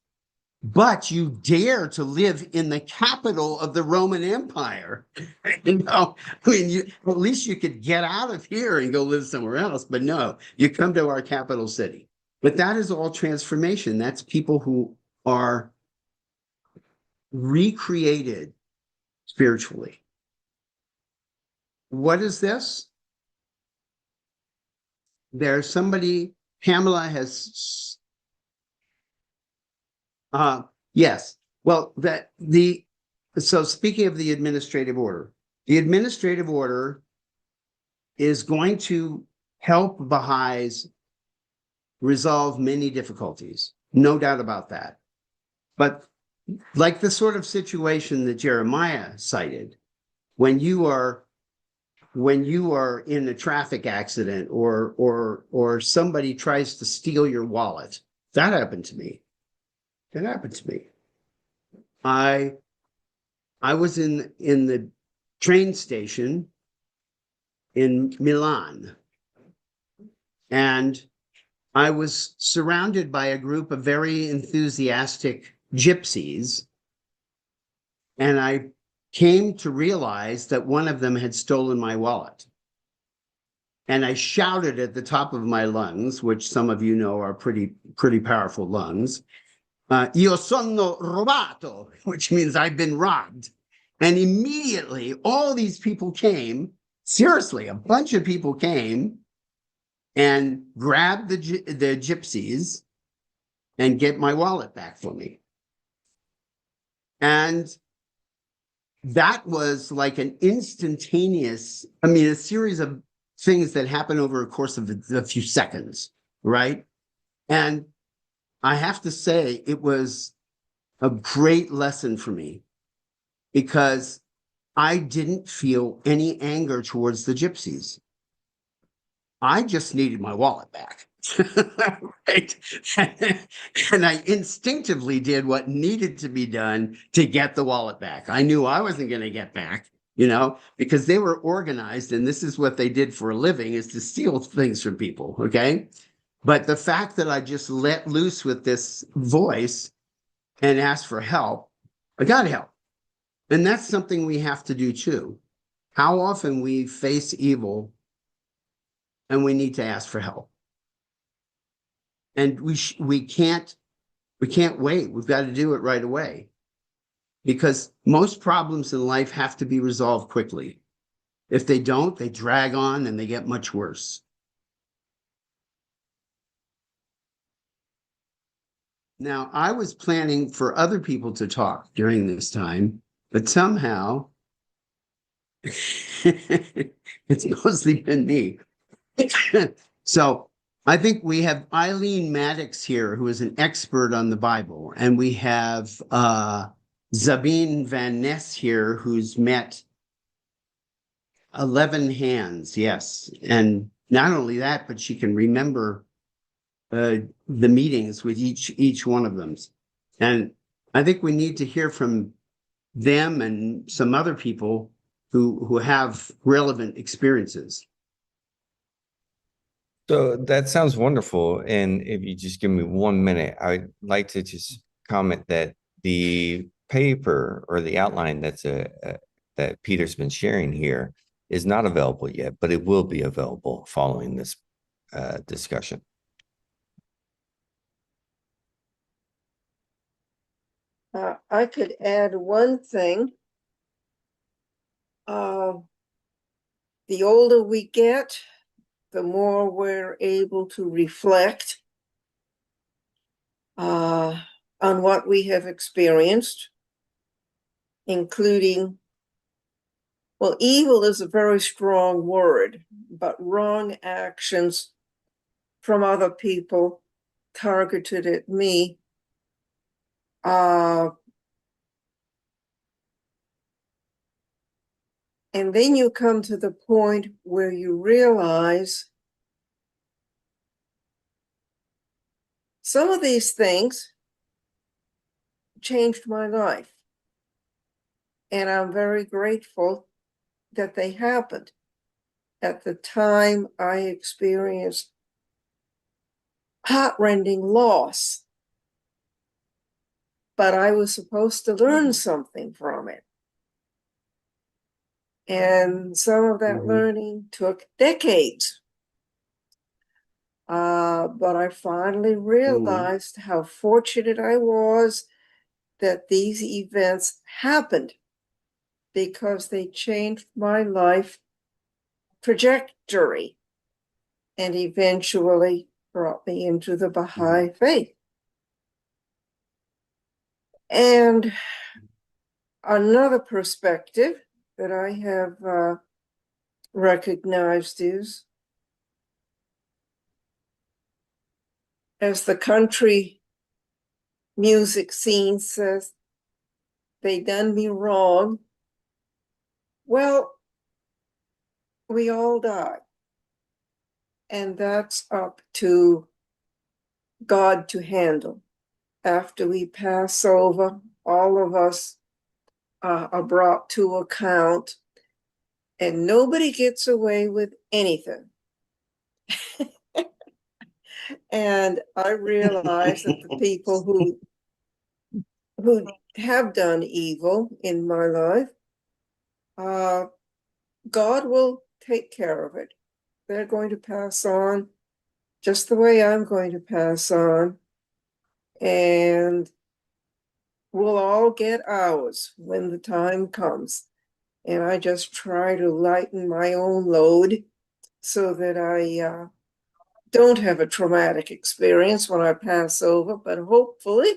but you dare to live in the capital of the Roman Empire. You know, I mean, at least you could get out of here and go live somewhere else, but no, you come to our capital city. But that is all transformation. That's people who are recreated spiritually. What is this? There's somebody, Pamela has, yes. Well, so speaking of the administrative order is going to help Baha'is resolve many difficulties. No doubt about that. But like the sort of situation that Jeremiah cited, when you are in a traffic accident or somebody tries to steal your wallet. That happened to me. I was in the train station in Milan, and I was surrounded by a group of very enthusiastic gypsies, and I came to realize that one of them had stolen my wallet. And I shouted at the top of my lungs, which some of you know are pretty powerful lungs, io sono rubato, which means I've been robbed. And immediately all these people came, seriously, a bunch of people came and grabbed the gypsies and get my wallet back for me. And that was like an instantaneous, a series of things that happen over a course of a few seconds, right? And I have to say, it was a great lesson for me because I didn't feel any anger towards the gypsies. I just needed my wallet back. Right? And I instinctively did what needed to be done to get the wallet back. I knew I wasn't going to get back, because they were organized, and this is what they did for a living, is to steal things from people, okay? But the fact that I just let loose with this voice and asked for help, I got help. And that's something we have to do too. How often we face evil and we need to ask for help. And we can't wait. We've got to do it right away. Because most problems in life have to be resolved quickly. If they don't, they drag on and they get much worse. Now, I was planning for other people to talk during this time, but somehow it's mostly been me. So I think we have Eileen Maddox here, who is an expert on the Bible, and we have Zabine Van Ness here, who's met 11 hands, yes. And not only that, but she can remember the meetings with each one of them. And I think we need to hear from them and some other people who have relevant experiences. So that sounds wonderful. And if you just give me 1 minute, I'd like to just comment that the paper or the outline that Peter's been sharing here is not available yet, but it will be available following this discussion. I could add one thing. The older we get, the more we're able to reflect on what we have experienced, including, well, evil is a very strong word, but wrong actions from other people targeted at me. And then you come to the point where you realize some of these things changed my life. And I'm very grateful that they happened. At the time, I experienced heart-rending loss, but I was supposed to learn something from it. And some of that learning took decades. But I finally realized how fortunate I was that these events happened, because they changed my life trajectory and eventually brought me into the Baha'i faith. And another perspective that I have recognized is, as the country music scene says, they done me wrong. Well, we all die. And that's up to God to handle. After we pass over, all of us are brought to account, and nobody gets away with anything. And I realize that the people who have done evil in my life, God will take care of it. They're going to pass on just the way I'm going to pass on. And we'll all get ours when the time comes. And I just try to lighten my own load so that I don't have a traumatic experience when I pass over, but hopefully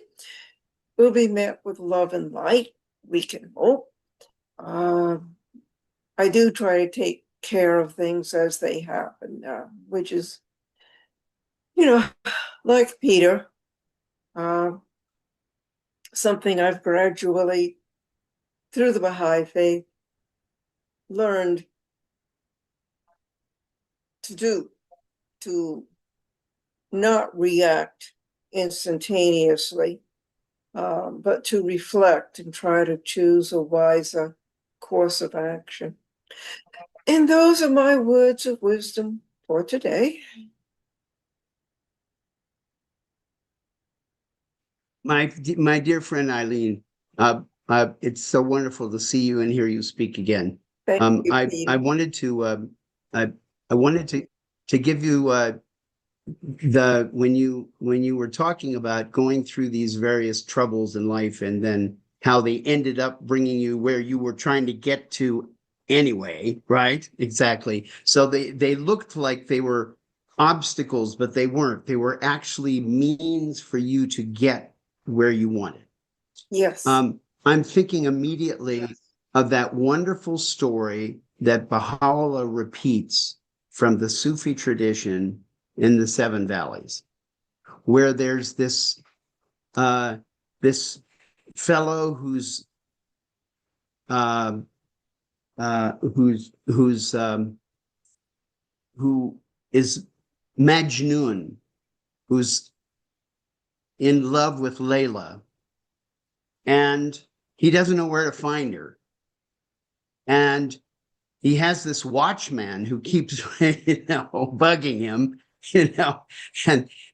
we'll be met with love and light. We can hope. I do try to take care of things as they happen, which is, like Peter, something I've gradually, through the Baha'i faith, learned to do, to not react instantaneously, but to reflect and try to choose a wiser course of action. And those are my words of wisdom for today. My dear friend Eileen, it's so wonderful to see you and hear you speak again. Thank you, I Peter. wanted to I wanted to give you when you were talking about going through these various troubles in life and then how they ended up bringing you where you were trying to get to anyway, right? Exactly. So they looked like they were obstacles, but they weren't. They were actually means for you to get where you want it. Yes. I'm thinking immediately of that wonderful story that Baha'u'llah repeats from the Sufi tradition in the Seven Valleys, where there's this this fellow who's who is Majnun, who's in love with Layla, and he doesn't know where to find her. And he has this watchman who keeps, bugging him,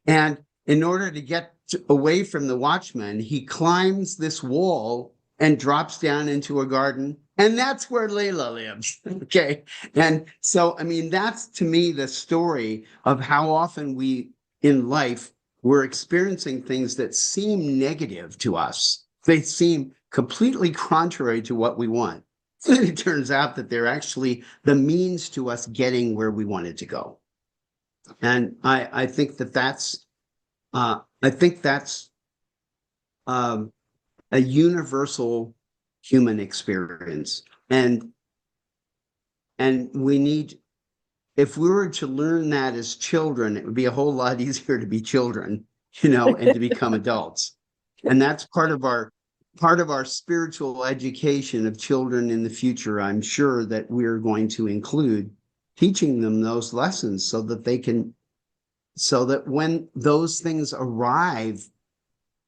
and in order to get away from the watchman, he climbs this wall and drops down into a garden, and that's where Layla lives. Okay, and so I mean, that's to me the story of how often we in life we're experiencing things that seem negative to us. They seem completely contrary to what we want. It turns out that they're actually the means to us getting where we wanted to go. And I think that's um, a universal human experience. And we need, if we were to learn that as children, it would be a whole lot easier to be children, and to become adults. And that's part of our spiritual education of children in the future. I'm sure that we're going to include teaching them those lessons so that when those things arrive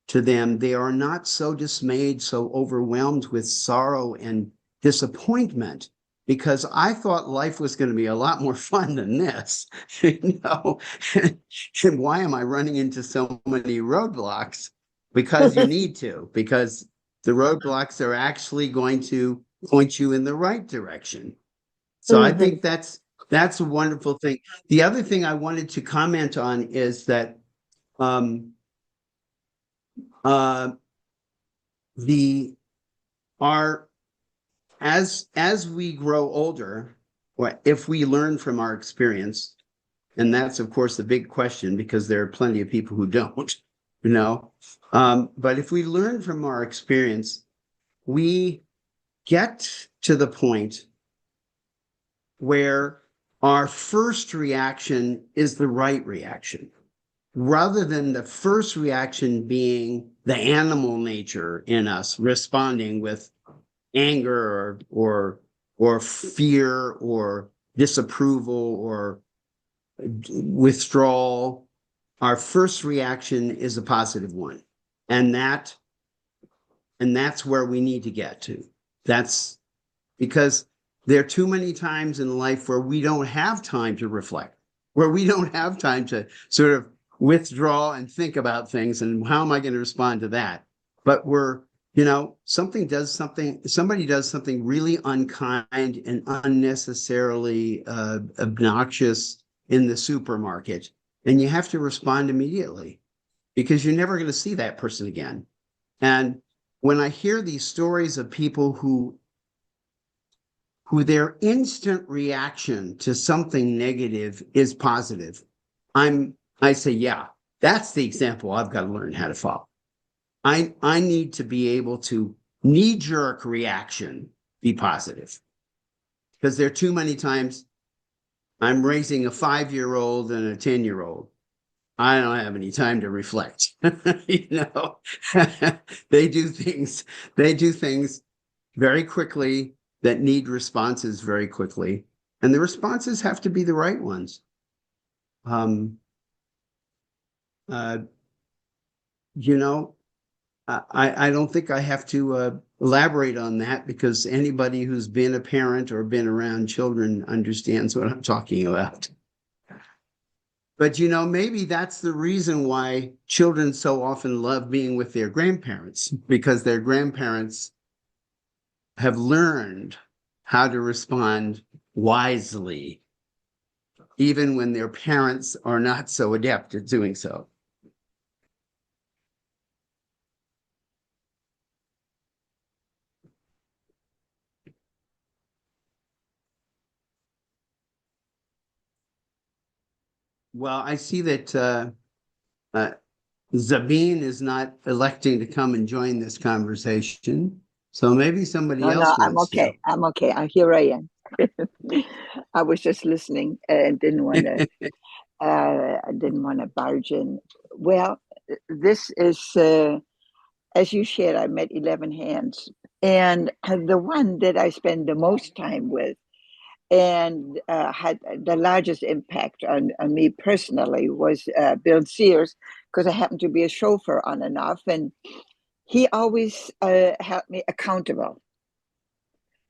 to them, they are not so dismayed, so overwhelmed with sorrow and disappointment, because I thought life was going to be a lot more fun than this, And why am I running into so many roadblocks? Because you need to, because the roadblocks are actually going to point you in the right direction. So I think that's a wonderful thing. The other thing I wanted to comment on is that uh, the our as we grow older, or if we learn from our experience, and that's of course the big question, because there are plenty of people who don't, but if we learn from our experience, we get to the point where our first reaction is the right reaction, rather than the first reaction being the animal nature in us responding with anger or fear or disapproval or withdrawal. Our first reaction is a positive one, and that's where we need to get to. That's because there are too many times in life where we don't have time to reflect, where we don't have time to sort of withdraw and think about things and how am I going to respond to that. But somebody does something really unkind and unnecessarily obnoxious in the supermarket, and you have to respond immediately because you're never going to see that person again. And when I hear these stories of people who their instant reaction to something negative is positive, I say, yeah, that's the example I've got to learn how to follow. I need to be able to knee-jerk reaction be positive, because there are too many times I'm raising a 5-year-old and a 10-year-old. I don't have any time to reflect. They do things very quickly that need responses very quickly, and the responses have to be the right ones. Um, uh, you know, I don't think I have to elaborate on that, because anybody who's been a parent or been around children understands what I'm talking about. But maybe that's the reason why children so often love being with their grandparents, because their grandparents have learned how to respond wisely, even when their parents are not so adept at doing so. Well, I see that Zabine is not electing to come and join this conversation, so maybe somebody No, else I'm wants to. okay. I'm okay. Here I am. I was just listening and I didn't want to barge in. Well, this is as you shared. I met 11 hands, and the one that I spend the most time with and had the largest impact on me personally was Bill Sears, because I happened to be a chauffeur on and off, and he always held me accountable.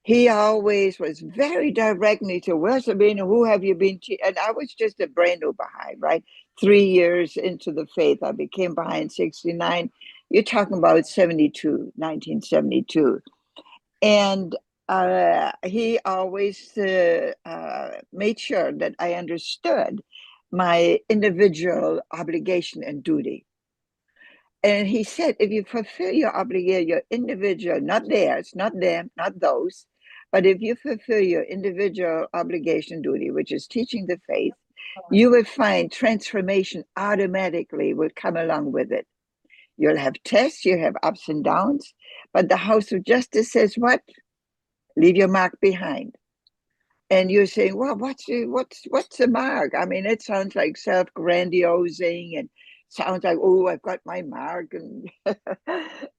He always was very direct. And he said, "Where's the been? Who have you been to?" And I was just a brand new Baha'i, right? 3 years into the faith. I became Baha'i in 69. You're talking about 72, 1972. And he always made sure that I understood my individual obligation and duty. And he said, if you fulfill your obligation, your individual, not theirs, not them, not those, but if you fulfill your individual obligation duty, which is teaching the faith, you will find transformation automatically will come along with it. You'll have tests, you'll have ups and downs, but the house of justice says what? Leave your mark behind. And you're saying, well, what's the mark? I mean, it sounds like self-grandiosing and sounds like, oh, I've got my mark. And,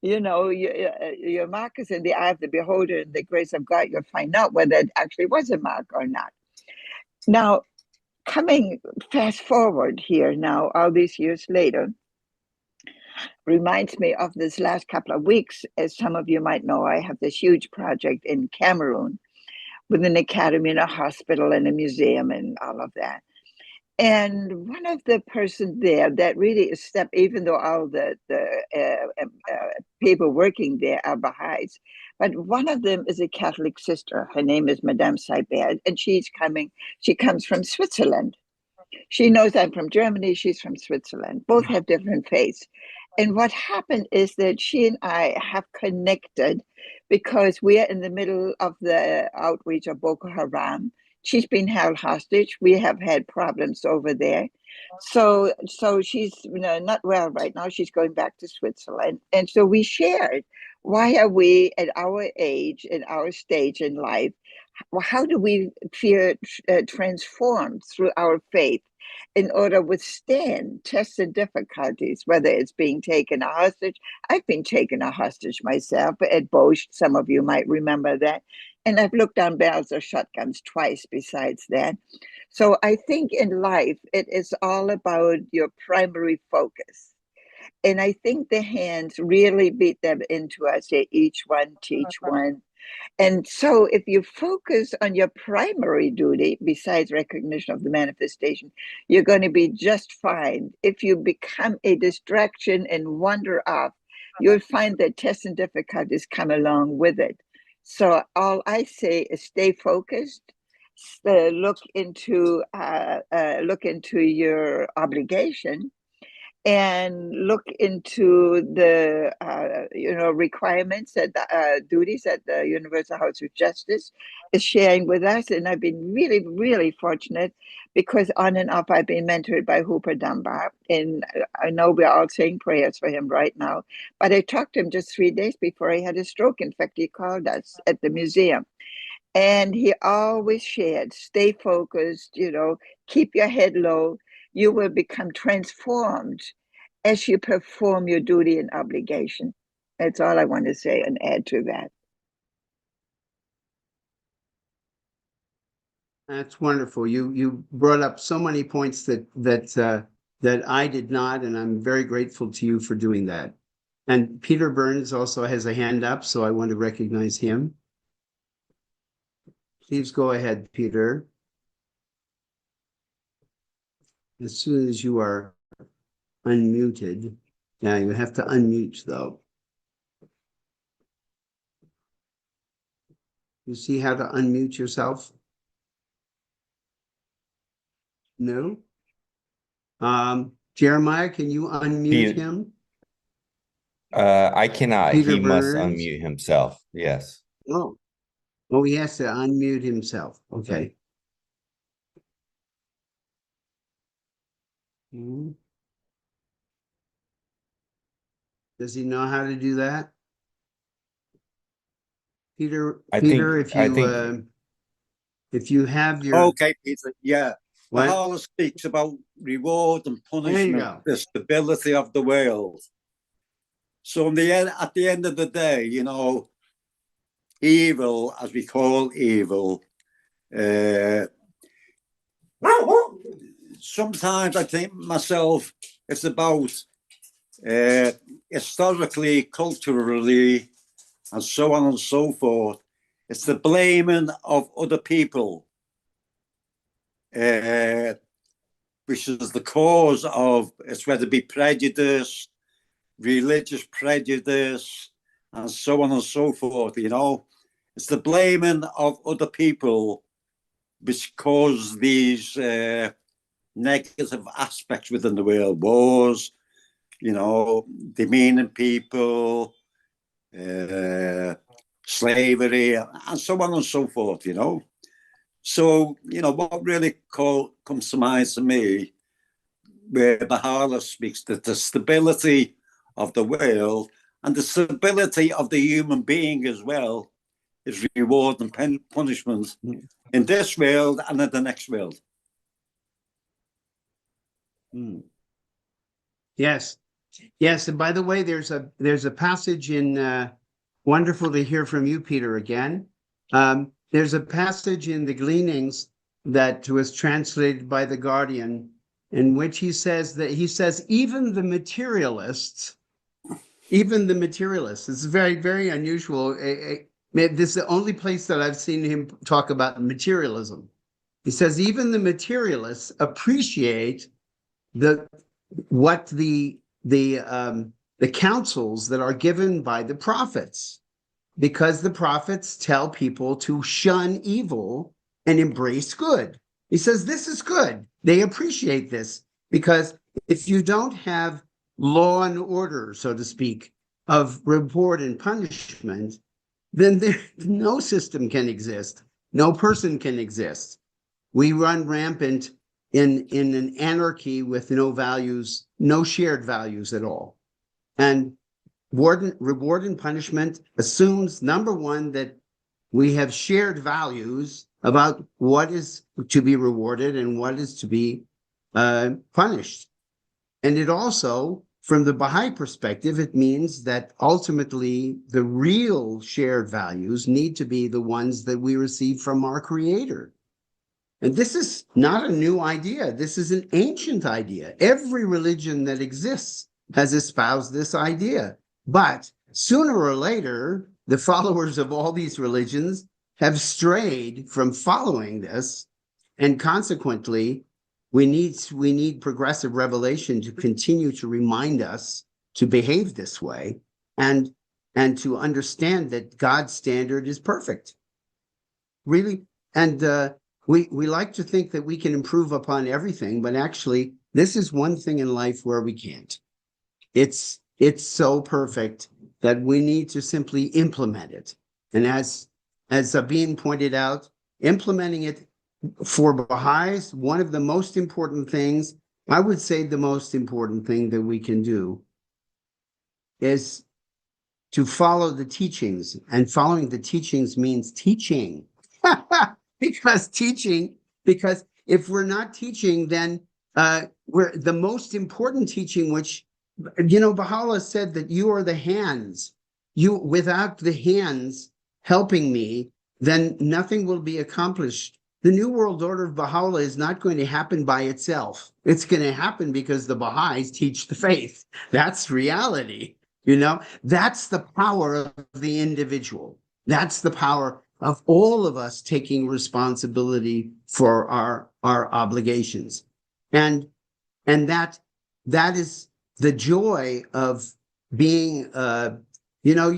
your mark is in the eye of the beholder, and the grace of God, you'll find out whether it actually was a mark or not. Now, coming fast forward here now, all these years later, reminds me of this last couple of weeks. As some of you might know, I have this huge project in Cameroon with an academy and a hospital and a museum and all of that. And one of the persons there that really is step, even though all the people working there are Baha'is, but one of them is a Catholic sister. Her name is Madame Saibert, and she comes from Switzerland. She knows I'm from Germany, she's from Switzerland. Both have different faiths. And what happened is that she and I have connected because we are in the middle of the outreach of Boko Haram. She's been held hostage. We have had problems over there. So she's not well right now. She's going back to Switzerland. And so we shared, why are we at our age, at our stage in life, how do we feel transformed through our faith in order to withstand tests and difficulties, whether it's being taken a hostage? I've been taken a hostage myself at Bosch. Some of you might remember that. And I've looked down barrels of shotguns twice besides that. So I think in life, it is all about your primary focus. And I think the hands really beat them into us, say, each one, teach one. And so, if you focus on your primary duty, besides recognition of the manifestation, you're going to be just fine. If you become a distraction and wander off, you'll find that tests and difficulties come along with it. So, all I say is stay focused. Look into your obligation, and look into the requirements that duties that the Universal House of Justice is sharing with us. And I've been really, really fortunate because on and off I've been mentored by Hooper Dunbar, and I know we're all saying prayers for him right now. But I talked to him just 3 days before he had a stroke. In fact, he called us at the museum. And he always shared, stay focused, keep your head low. You will become transformed as you perform your duty and obligation. That's all I want to say and add to that. That's wonderful. You brought up so many points that I did not, and I'm very grateful to you for doing that. And Peter Burns also has a hand up, so I want to recognize him. Please go ahead, Peter. As soon as you are unmuted. Yeah, you have to unmute though. You see how to unmute yourself? No? Jeremiah, can you unmute him? I cannot. Peter He must Burns? unmute himself. Yes. Oh, he has to unmute himself. Okay. Does he know how to do that? Peter, I Peter, think I think if you have your Okay, Peter. Yeah. what? Baha'u'llah speaks about reward and There you punishment, go. the stability of the world. So in the end, at the end of the day, evil, as we call evil, uh, sometimes I think myself, it's about uh, historically, culturally, and so on and so forth. It's the blaming of other people, which is the cause of it's whether it be prejudice, religious prejudice, and so on and so forth. It's the blaming of other people which cause these negative aspects within the world, wars, demeaning people, slavery, and so on and so forth. So, what really comes to mind to me, where Baha'u'llah speaks, that the stability of the world and the stability of the human being as well is reward and punishment in this world and in the next world. Yes. Yes. And by the way, there's a passage in wonderful to hear from you, Peter, again. There's a passage in the Gleanings that was translated by the Guardian, in which he says even the materialists, it's very, very unusual. This is the only place that I've seen him talk about materialism. He says even the materialists appreciate what the counsels that are given by the prophets, because the prophets tell people to shun evil and embrace good. He says this is good. They appreciate this because if you don't have law and order, so to speak, of reward and punishment, then no system can exist. No person can exist. We run rampant in an anarchy with no values, no shared values at all. And reward and punishment assumes, number one, that we have shared values about what is to be rewarded and what is to be punished. And it also, from the Baha'i perspective, it means that ultimately the real shared values need to be the ones that we receive from our Creator. And this is not a new idea. This is an ancient idea. Every religion that exists has espoused this idea. But sooner or later, the followers of all these religions have strayed from following this. And consequently, we need progressive revelation to continue to remind us to behave this way and to understand that God's standard is perfect. Really. And we like to think that we can improve upon everything, but actually, this is one thing in life where we can't. It's so perfect that we need to simply implement it. And as Sabine pointed out, implementing it for Baha'is, one of the most important things, I would say the most important thing that we can do is to follow the teachings. And following the teachings means teaching. Because if we're not teaching, then we're the most important teaching, which, Baha'u'llah said that you are the hands. Without the hands helping me, then nothing will be accomplished. The New World Order of Baha'u'llah is not going to happen by itself. It's going to happen because the Baha'is teach the faith. That's reality. That's the power of the individual. That's the power of all of us taking responsibility for our obligations. And that is the joy of being,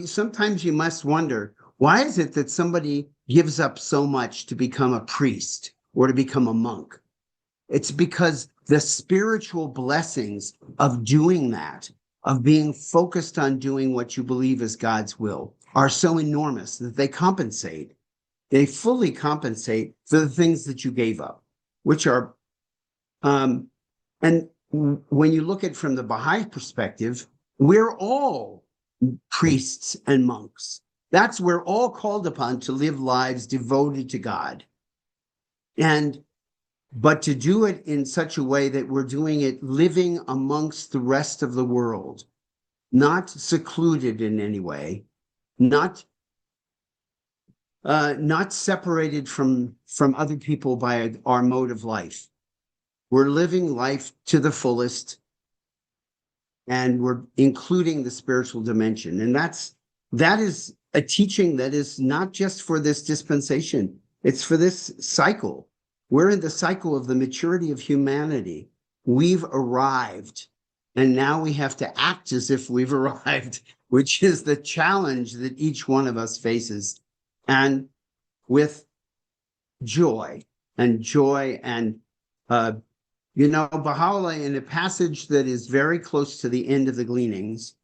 sometimes you must wonder, why is it that somebody gives up so much to become a priest or to become a monk? It's because the spiritual blessings of doing that, of being focused on doing what you believe is God's will, are so enormous that they compensate. They fully compensate for the things that you gave up, which are, and when you look at it from the Baha'i perspective, we're all priests and monks. That's we're all called upon to live lives devoted to God. But to do it in such a way that we're doing it living amongst the rest of the world, not secluded in any way, not separated from other people by our mode of life. We're living life to the fullest, and we're including the spiritual dimension. And that is a teaching that is not just for this dispensation, it's for this cycle. We're in the cycle of the maturity of humanity. We've arrived, and now we have to act as if we've arrived, which is the challenge that each one of us faces. And with joy and Baha'u'llah, in a passage that is very close to the end of the Gleanings,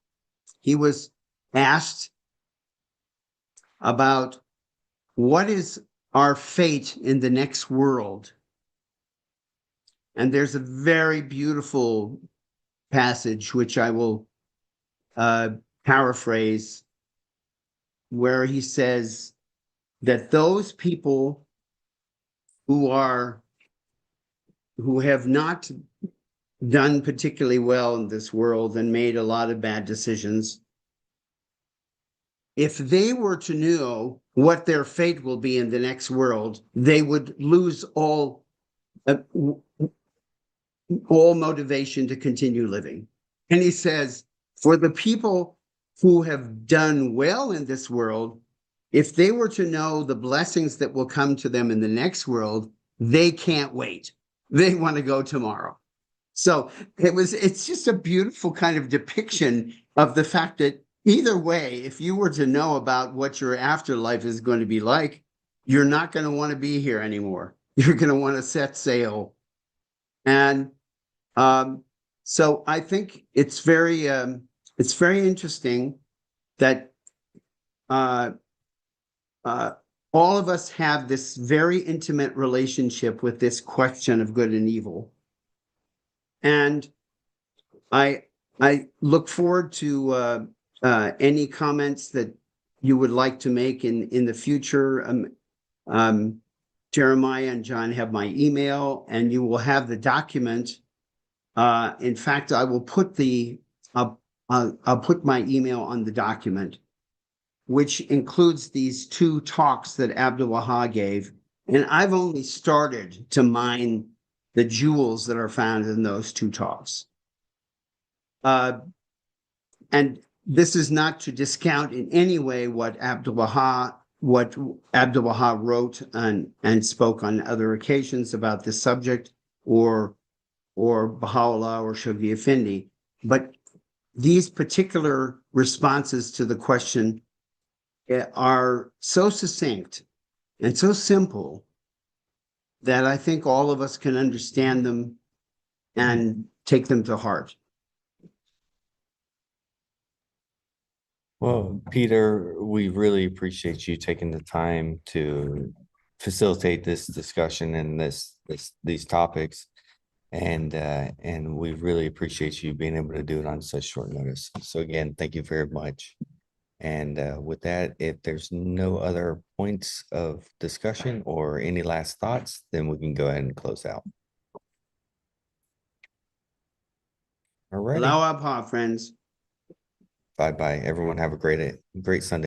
he was asked about what is our fate in the next world. And there's a very beautiful passage, which I will paraphrase, where he says that those people who have not done particularly well in this world and made a lot of bad decisions, if they were to know what their fate will be in the next world, they would lose all motivation to continue living. And he says, for the people who have done well in this world, if they were to know the blessings that will come to them in the next world, they can't wait. They want to go tomorrow. So it's just a beautiful kind of depiction of the fact that either way, if you were to know about what your afterlife is going to be like, you're not going to want to be here anymore. You're going to want to set sail. And so I think it's very interesting that all of us have this very intimate relationship with this question of good and evil. And I look forward to any comments that you would like to make in the future. Jeremiah and John have my email, and you will have the document. In fact, I will put I'll put my email on the document, which includes these 2 talks that Abdul Baha gave. And I've only started to mine the jewels that are found in those 2 talks. And this is not to discount in any way what Abdul Baha wrote and spoke on other occasions about this subject, or Baha'u'llah or Shoghi Effendi. But these particular responses to the question are so succinct and so simple that I think all of us can understand them and take them to heart. Well, Peter, we really appreciate you taking the time to facilitate this discussion and these topics. And we really appreciate you being able to do it on such short notice. So again, thank you very much. And with that, if there's no other points of discussion or any last thoughts, then we can go ahead and close out. All right. Allahu Akbar, friends. Bye-bye. Everyone have a great Sunday.